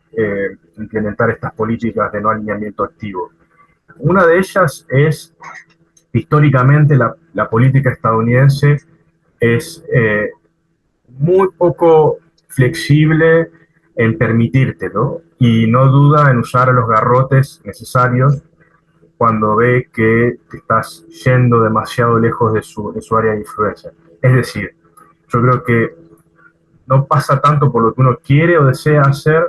implementar estas políticas de no alineamiento activo. Una de ellas es, históricamente, la política estadounidense es muy poco flexible en permitírtelo, y no duda en usar los garrotes necesarios cuando ve que te estás yendo demasiado lejos de su área de influencia. Es decir, yo creo que no pasa tanto por lo que uno quiere o desea hacer,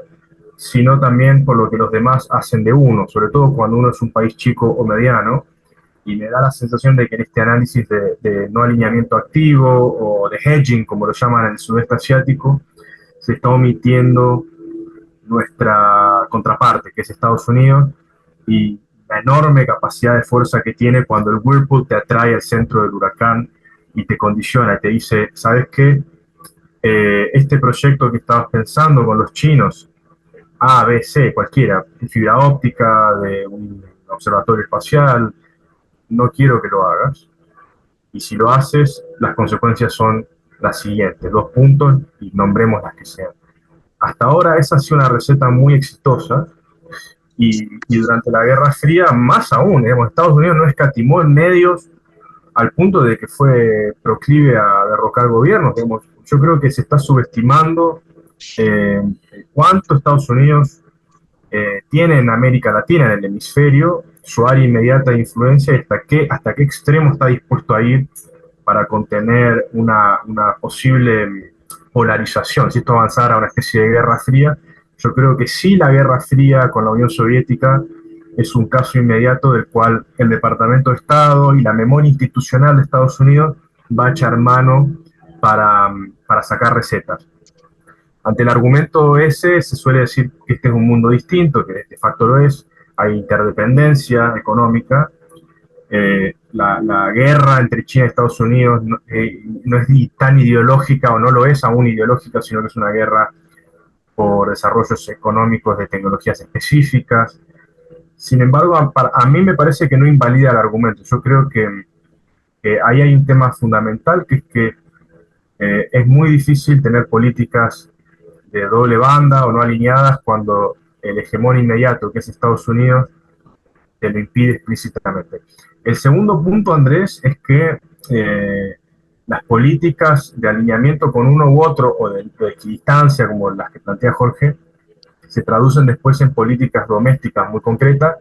sino también por lo que los demás hacen de uno, sobre todo cuando uno es un país chico o mediano. Y me da la sensación de que en este análisis de no alineamiento activo o de hedging, como lo llaman en el sudeste asiático, se está omitiendo nuestra contraparte, que es Estados Unidos, y la enorme capacidad de fuerza que tiene cuando el whirlpool te atrae al centro del huracán y te condiciona y te dice, ¿sabes qué? Este proyecto que estabas pensando con los chinos, A, B, C, cualquiera, fibra óptica, de un observatorio espacial, no quiero que lo hagas. Y si lo haces, las consecuencias son las siguientes, 2 puntos, y nombremos las que sean. Hasta ahora esa ha sido una receta muy exitosa, y durante la Guerra Fría más aún, digamos, Estados Unidos no escatimó en medios al punto de que fue proclive a derrocar gobiernos. Digamos, yo creo que se está subestimando cuánto Estados Unidos tiene en América Latina, en el hemisferio, su área inmediata de influencia, y hasta qué extremo está dispuesto a ir para contener una posible polarización. Si esto avanzara a una especie de guerra fría, yo creo que sí, la Guerra Fría con la Unión Soviética es un caso inmediato del cual el Departamento de Estado y la memoria institucional de Estados Unidos va a echar mano para para sacar recetas. Ante el argumento ese se suele decir que este es un mundo distinto, que de facto lo es, hay interdependencia económica, la guerra entre China y Estados Unidos no es ni tan ideológica o no lo es aún ideológica, sino que es una guerra por desarrollos económicos de tecnologías específicas. Sin embargo, a mí me parece que no invalida el argumento. Yo creo que ahí hay un tema fundamental, que es que es muy difícil tener políticas de doble banda o no alineadas cuando el hegemón inmediato, que es Estados Unidos, te lo impide explícitamente. El segundo punto, Andrés, es que las políticas de alineamiento con uno u otro o de equidistancia, como las que plantea Jorge, se traducen después en políticas domésticas muy concretas.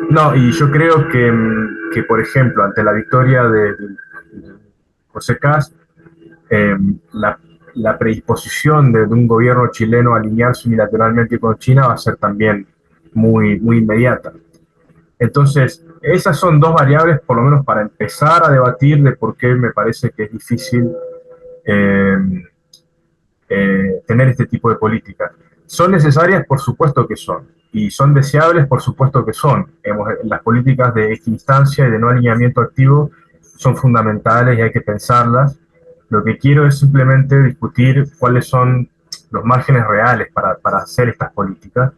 No, y yo creo que por ejemplo, ante la victoria de José Kast, la predisposición de un gobierno chileno a alinearse unilateralmente con China va a ser también muy, muy inmediata. Entonces, esas son dos variables, por lo menos para empezar a debatir de por qué me parece que es difícil tener este tipo de políticas. ¿Son necesarias? Por supuesto que son. ¿Y son deseables? Por supuesto que son. Las políticas de equidistancia y de no alineamiento activo son fundamentales y hay que pensarlas. Lo que quiero es simplemente discutir cuáles son los márgenes reales para hacer estas políticas,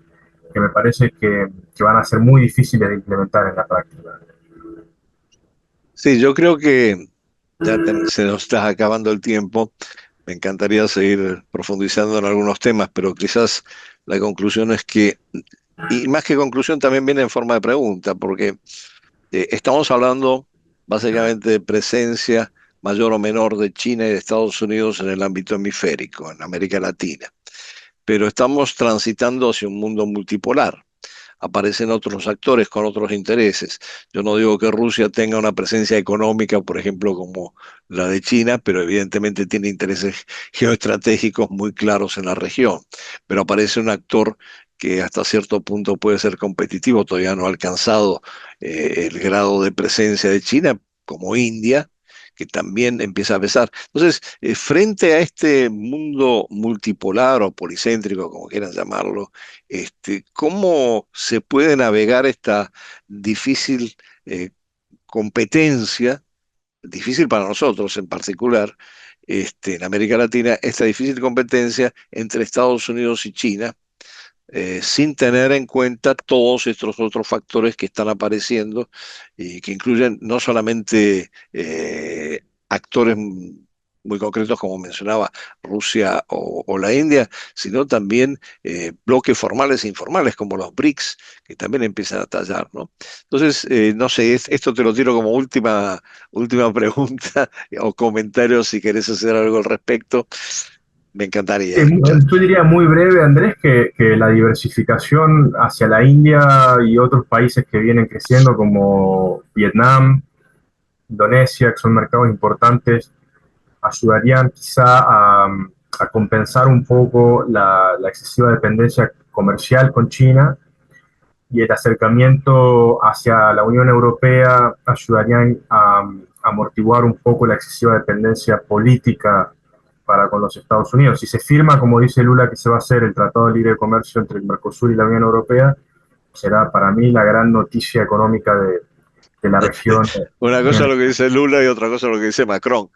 que me parece que van a ser muy difíciles de implementar en la práctica. Sí, yo creo que ya se nos está acabando el tiempo. Me encantaría seguir profundizando en algunos temas, pero quizás la conclusión es que, y más que conclusión, también viene en forma de pregunta, porque estamos hablando básicamente de presencia mayor o menor de China y de Estados Unidos en el ámbito hemisférico, en América Latina. Pero estamos transitando hacia un mundo multipolar. Aparecen otros actores con otros intereses. Yo no digo que Rusia tenga una presencia económica, por ejemplo, como la de China, pero evidentemente tiene intereses geoestratégicos muy claros en la región. Pero aparece un actor que hasta cierto punto puede ser competitivo, todavía no ha alcanzado el grado de presencia de China, como India, que también empieza a pesar. Entonces, frente a este mundo multipolar o policéntrico, como quieran llamarlo, ¿cómo se puede navegar esta difícil competencia, difícil para nosotros en particular, en América Latina, esta difícil competencia entre Estados Unidos y China? Sin tener en cuenta todos estos otros factores que están apareciendo y que incluyen no solamente actores muy concretos como mencionaba Rusia o la India, sino también bloques formales e informales como los BRICS, que también empiezan a tallar, ¿no? Entonces, no sé, esto te lo tiro como última pregunta o comentario si querés hacer algo al respecto. Me encantaría escucharte. Yo diría muy breve, Andrés, que la diversificación hacia la India y otros países que vienen creciendo como Vietnam, Indonesia, que son mercados importantes, ayudarían quizá a compensar un poco la excesiva dependencia comercial con China, y el acercamiento hacia la Unión Europea ayudarían a amortiguar un poco la excesiva dependencia política para con los Estados Unidos. Si se firma, como dice Lula, que se va a hacer el Tratado de Libre Comercio entre el Mercosur y la Unión Europea, será para mí la gran noticia económica de la región. Una cosa es lo que dice Lula y otra cosa es lo que dice Macron.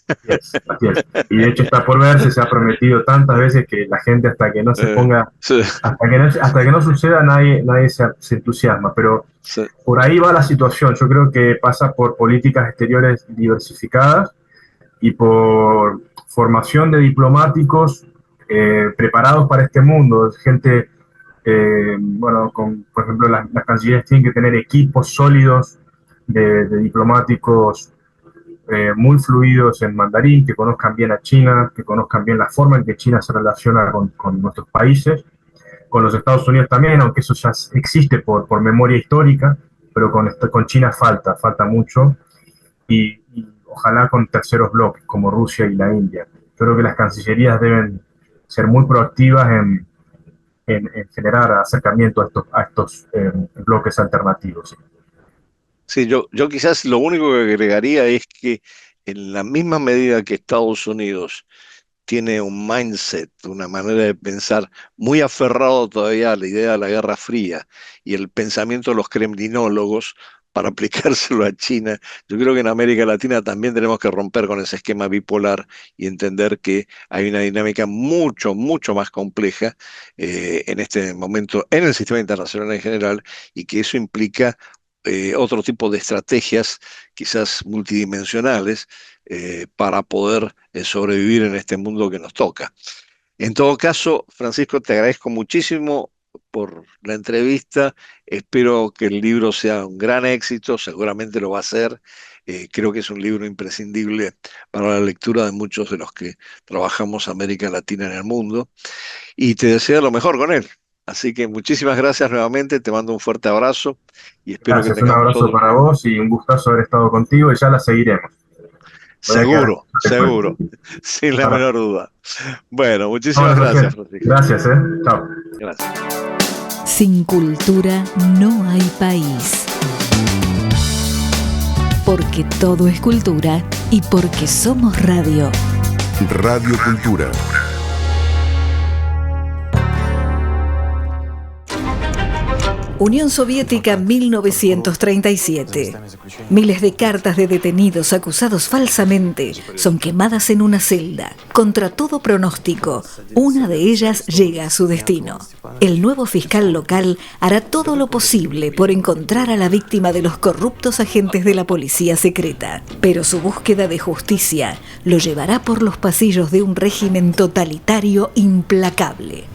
Así es. Y de hecho está por verse, se ha prometido tantas veces que la gente hasta que no se ponga, Sí, hasta que no suceda, nadie se entusiasma. Pero sí. por ahí va la situación. Yo creo que pasa por políticas exteriores diversificadas y por formación de diplomáticos preparados para este mundo. Gente, bueno, por ejemplo, las cancilleres tienen que tener equipos sólidos de diplomáticos muy fluidos en mandarín, que conozcan bien a China, que conozcan bien la forma en que China se relaciona con nuestros países, con los Estados Unidos también, aunque eso ya existe por memoria histórica, pero con China falta mucho, y ojalá con terceros bloques como Rusia y la India. Yo creo que las cancillerías deben ser muy proactivas en generar acercamiento a estos bloques alternativos. Sí, yo quizás lo único que agregaría es que en la misma medida que Estados Unidos tiene un mindset, una manera de pensar muy aferrado todavía a la idea de la Guerra Fría y el pensamiento de los kremlinólogos para aplicárselo a China. Yo creo que en América Latina también tenemos que romper con ese esquema bipolar y entender que hay una dinámica mucho, mucho más compleja en este momento en el sistema internacional en general, y que eso implica otro tipo de estrategias, quizás multidimensionales, para poder sobrevivir en este mundo que nos toca. En todo caso, Francisco, te agradezco muchísimo por la entrevista. Espero que el libro sea un gran éxito, seguramente lo va a ser. Creo que es un libro imprescindible para la lectura de muchos de los que trabajamos América Latina en el mundo, y te deseo lo mejor con él. Así que muchísimas gracias nuevamente, te mando un fuerte abrazo y espero que Gracias, un tengamos abrazo otro. para vos y un gustazo haber estado contigo y ya la seguiremos. Voy a quedar Seguro, después. seguro, sin la Ahora, menor duda. Bueno, muchísimas vámonos, gracias, Gracias, Francisco. Gracias, chao. Gracias. Sin cultura no hay país. Porque todo es cultura y porque somos radio. Radio Cultura. Unión Soviética 1937. Miles de cartas de detenidos acusados falsamente son quemadas en una celda. Contra todo pronóstico, una de ellas llega a su destino. El nuevo fiscal local hará todo lo posible por encontrar a la víctima de los corruptos agentes de la policía secreta. Pero su búsqueda de justicia lo llevará por los pasillos de un régimen totalitario implacable.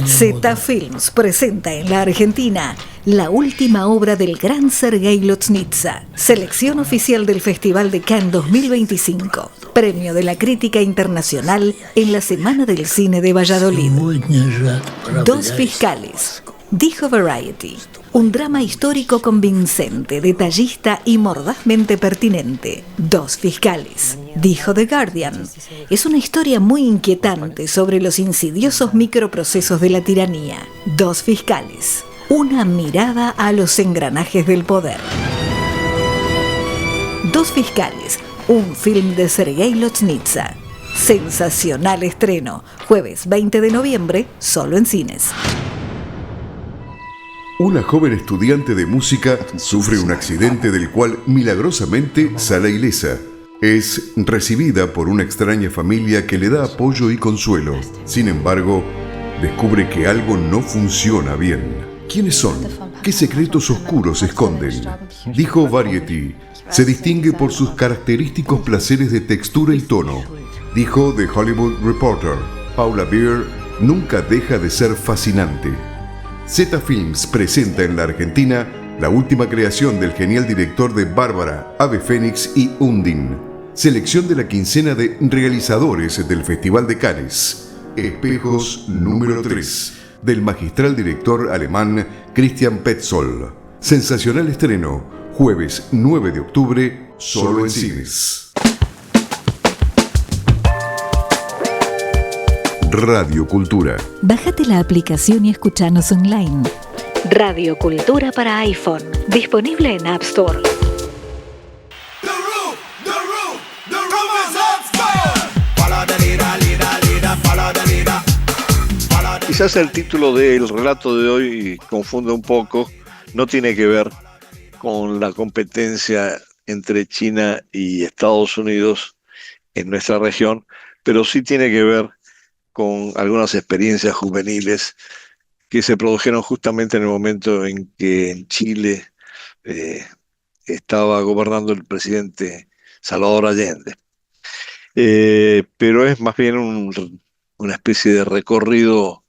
Zeta Films presenta en la Argentina la última obra del gran Sergei Lostnitsa, selección oficial del Festival de Cannes 2025, premio de la crítica internacional en la Semana del Cine de Valladolid. Dos fiscales, dijo Variety. Un drama histórico convincente, detallista y mordazmente pertinente. Dos fiscales, dijo The Guardian. Es una historia muy inquietante sobre los insidiosos microprocesos de la tiranía. Dos fiscales, una mirada a los engranajes del poder. Dos fiscales, un film de Sergei Lostnitsa. Sensacional estreno, jueves 20 de noviembre, solo en cines. Una joven estudiante de música sufre un accidente del cual milagrosamente sale ilesa. Es recibida por una extraña familia que le da apoyo y consuelo. Sin embargo, descubre que algo no funciona bien. ¿Quiénes son? ¿Qué secretos oscuros esconden? Dijo Variety. Se distingue por sus característicos placeres de textura y tono. Dijo The Hollywood Reporter. Paula Beer nunca deja de ser fascinante. Zeta Films presenta en la Argentina la última creación del genial director de Bárbara, Ave Fénix y Undine. Selección de la quincena de realizadores del Festival de Cannes. Espejos número 3, del magistral director alemán Christian Petzold. Sensacional estreno, jueves 9 de octubre, solo en cines. Radio Cultura. Bájate la aplicación y escuchanos online. Radio Cultura para iPhone, disponible en App Store. Quizás el título del relato de hoy confunde un poco, no tiene que ver con la competencia entre China y Estados Unidos en nuestra región, pero sí tiene que ver con algunas experiencias juveniles que se produjeron justamente en el momento en que en Chile estaba gobernando el presidente Salvador Allende. Pero es más bien una especie de recorrido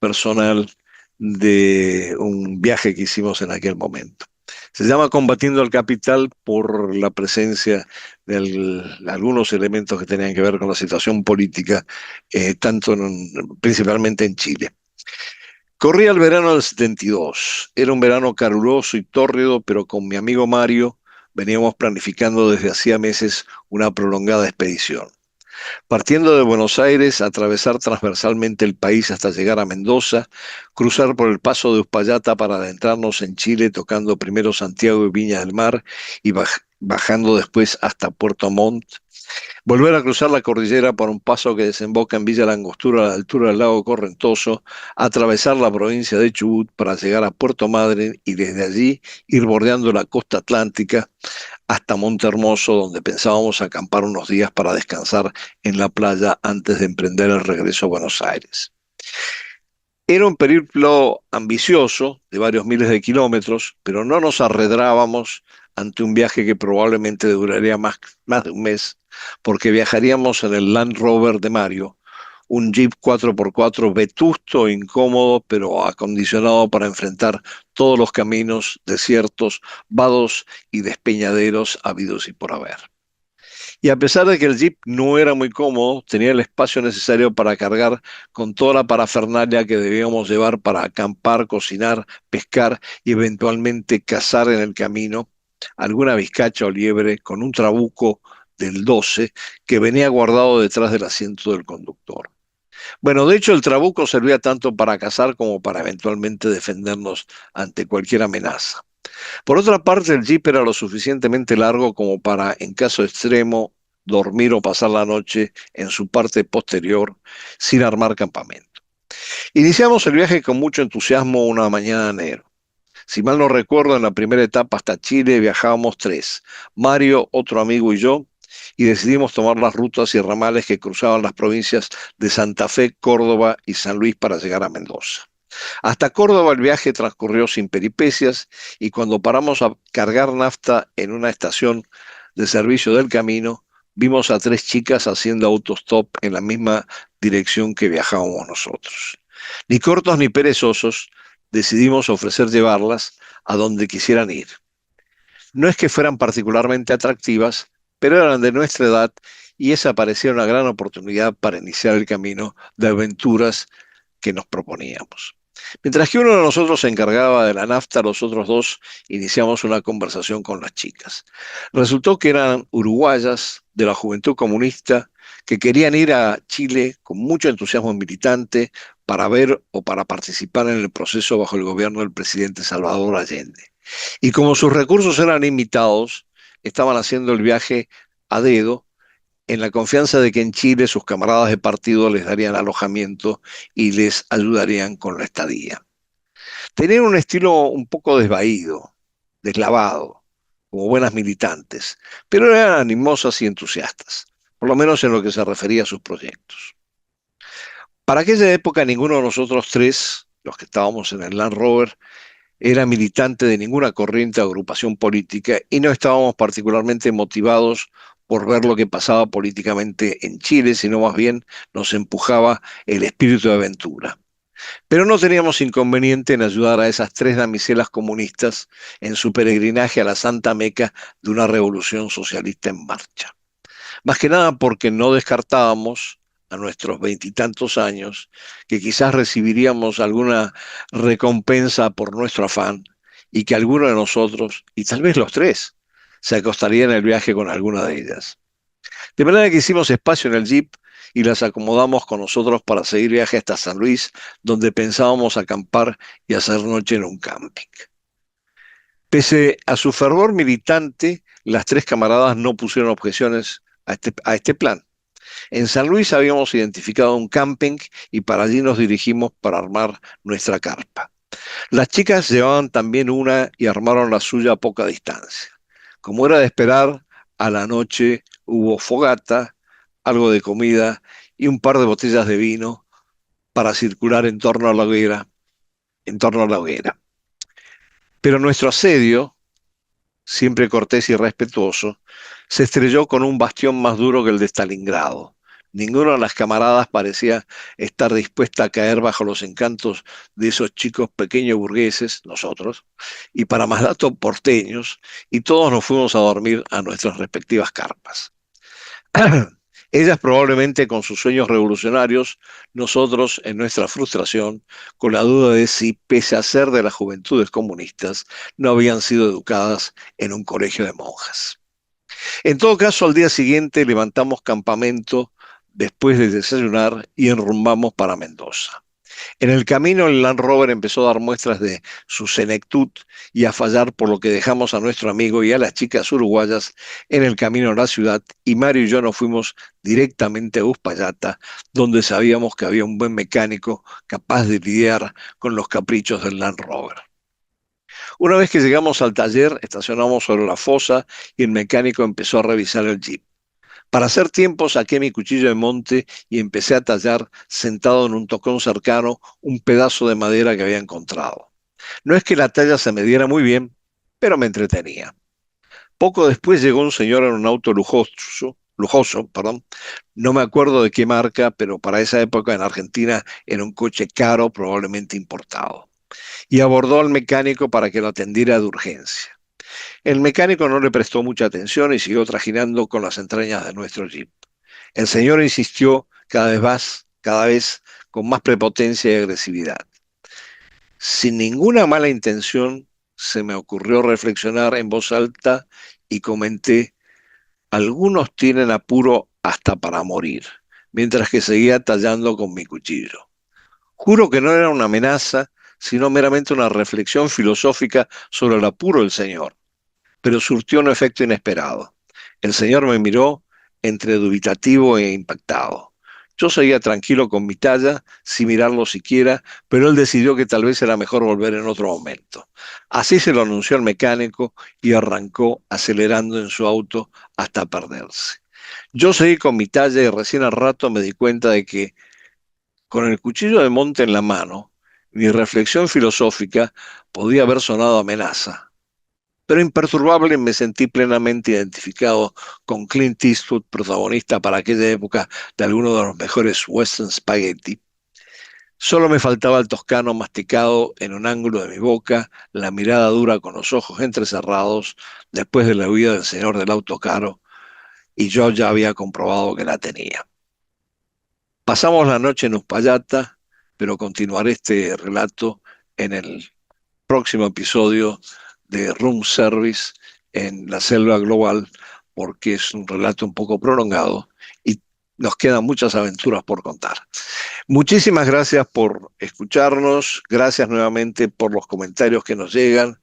personal de un viaje que hicimos en aquel momento. Se llama Combatiendo al Capital por la presencia de algunos elementos que tenían que ver con la situación política, principalmente en Chile. Corría el verano del 72. Era un verano caluroso y tórrido, pero con mi amigo Mario veníamos planificando desde hacía meses una prolongada expedición. Partiendo de Buenos Aires, atravesar transversalmente el país hasta llegar a Mendoza, cruzar por el paso de Uspallata para adentrarnos en Chile, tocando primero Santiago y Viña del Mar, y bajando después hasta Puerto Montt, volver a cruzar la cordillera por un paso que desemboca en Villa La Angostura a la altura del lago Correntoso, atravesar la provincia de Chubut para llegar a Puerto Madryn y desde allí ir bordeando la costa atlántica hasta Monte Hermoso, donde pensábamos acampar unos días para descansar en la playa antes de emprender el regreso a Buenos Aires. Era un periplo ambicioso, de varios miles de kilómetros, pero no nos arredrábamos ante un viaje que probablemente duraría más de un mes, porque viajaríamos en el Land Rover de Mario, un Jeep 4x4 vetusto e incómodo, pero acondicionado para enfrentar todos los caminos, desiertos, vados y despeñaderos habidos y por haber. Y a pesar de que el Jeep no era muy cómodo, tenía el espacio necesario para cargar con toda la parafernalia que debíamos llevar para acampar, cocinar, pescar y eventualmente cazar en el camino alguna vizcacha o liebre con un trabuco del 12 que venía guardado detrás del asiento del conductor. Bueno, de hecho el trabuco servía tanto para cazar como para eventualmente defendernos ante cualquier amenaza. Por otra parte, el jeep era lo suficientemente largo como para, en caso extremo, dormir o pasar la noche en su parte posterior sin armar campamento. Iniciamos el viaje con mucho entusiasmo una mañana de enero. Si mal no recuerdo, en la primera etapa hasta Chile viajábamos tres, Mario, otro amigo y yo, y decidimos tomar las rutas y ramales que cruzaban las provincias de Santa Fe, Córdoba y San Luis para llegar a Mendoza. Hasta Córdoba el viaje transcurrió sin peripecias y cuando paramos a cargar nafta en una estación de servicio del camino, vimos a tres chicas haciendo autostop en la misma dirección que viajábamos nosotros. Ni cortos ni perezosos, decidimos ofrecer llevarlas a donde quisieran ir. No es que fueran particularmente atractivas, pero eran de nuestra edad y esa parecía una gran oportunidad para iniciar el camino de aventuras que nos proponíamos. Mientras que uno de nosotros se encargaba de la nafta, los otros dos iniciamos una conversación con las chicas. Resultó que eran uruguayas de la Juventud Comunista que querían ir a Chile con mucho entusiasmo militante para ver o para participar en el proceso bajo el gobierno del presidente Salvador Allende. Y como sus recursos eran limitados, estaban haciendo el viaje a dedo en la confianza de que en Chile sus camaradas de partido les darían alojamiento y les ayudarían con la estadía. Tenían un estilo un poco desvaído, deslavado, como buenas militantes, pero eran animosas y entusiastas, por lo menos en lo que se refería a sus proyectos. Para aquella época ninguno de nosotros tres, los que estábamos en el Land Rover, era militante de ninguna corriente o agrupación política y no estábamos particularmente motivados por ver lo que pasaba políticamente en Chile, sino más bien nos empujaba el espíritu de aventura. Pero no teníamos inconveniente en ayudar a esas tres damiselas comunistas en su peregrinaje a la Santa Meca de una revolución socialista en marcha. Más que nada porque no descartábamos, a nuestros veintitantos años, que quizás recibiríamos alguna recompensa por nuestro afán y que alguno de nosotros, y tal vez los tres, se acostaría en el viaje con alguna de ellas. De manera que hicimos espacio en el jeep y las acomodamos con nosotros para seguir viaje hasta San Luis, donde pensábamos acampar y hacer noche en un camping. Pese a su fervor militante, las tres camaradas no pusieron objeciones a este plan. En San Luis habíamos identificado un camping y para allí nos dirigimos para armar nuestra carpa. Las chicas llevaban también una y armaron la suya a poca distancia. Como era de esperar, a la noche hubo fogata, algo de comida y un par de botellas de vino para circular en torno a la hoguera. Pero nuestro asedio, siempre cortés y respetuoso, se estrelló con un bastión más duro que el de Stalingrado. Ninguna de las camaradas parecía estar dispuesta a caer bajo los encantos de esos chicos pequeños burgueses, nosotros, y para más dato porteños, y todos nos fuimos a dormir a nuestras respectivas carpas. Ellas probablemente con sus sueños revolucionarios, nosotros en nuestra frustración, con la duda de si, pese a ser de las juventudes comunistas, no habían sido educadas en un colegio de monjas. En todo caso, al día siguiente levantamos campamento después de desayunar y enrumbamos para Mendoza. En el camino, el Land Rover empezó a dar muestras de su senectud y a fallar, por lo que dejamos a nuestro amigo y a las chicas uruguayas en el camino a la ciudad, y Mario y yo nos fuimos directamente a Uspallata, donde sabíamos que había un buen mecánico capaz de lidiar con los caprichos del Land Rover. Una vez que llegamos al taller, estacionamos sobre la fosa y el mecánico empezó a revisar el Jeep. Para hacer tiempo saqué mi cuchillo de monte y empecé a tallar, sentado en un tocón cercano, un pedazo de madera que había encontrado. No es que la talla se me diera muy bien, pero me entretenía. Poco después llegó un señor en un auto lujoso, no me acuerdo de qué marca, pero para esa época en Argentina era un coche caro, probablemente importado, y abordó al mecánico para que lo atendiera de urgencia. El mecánico no le prestó mucha atención y siguió trajinando con las entrañas de nuestro Jeep. El señor insistió cada vez con más prepotencia y agresividad. Sin ninguna mala intención, se me ocurrió reflexionar en voz alta y comenté: algunos tienen apuro hasta para morir, mientras que seguía tallando con mi cuchillo. Juro que no era una amenaza, sino meramente una reflexión filosófica sobre el apuro del señor, pero surtió un efecto inesperado. El señor me miró entre dubitativo e impactado. Yo seguía tranquilo con mi talla, sin mirarlo siquiera, pero él decidió que tal vez era mejor volver en otro momento. Así se lo anunció al mecánico y arrancó acelerando en su auto hasta perderse. Yo seguí con mi talla y recién al rato me di cuenta de que, con el cuchillo de monte en la mano, mi reflexión filosófica podía haber sonado amenaza. Pero imperturbable, me sentí plenamente identificado con Clint Eastwood, protagonista para aquella época de alguno de los mejores western spaghetti. Solo me faltaba el toscano masticado en un ángulo de mi boca, la mirada dura con los ojos entrecerrados después de la huida del señor del auto caro, y yo ya había comprobado que la tenía. Pasamos la noche en Uspallata, pero continuaré este relato en el próximo episodio de Room Service en la Selva Global, porque es un relato un poco prolongado y nos quedan muchas aventuras por contar. Muchísimas gracias por escucharnos, gracias nuevamente por los comentarios que nos llegan.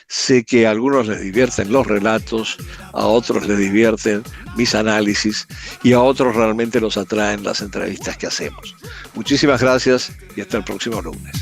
Sé que a algunos les divierten los relatos, a otros les divierten mis análisis y a otros realmente los atraen las entrevistas que hacemos. Muchísimas gracias y hasta el próximo lunes.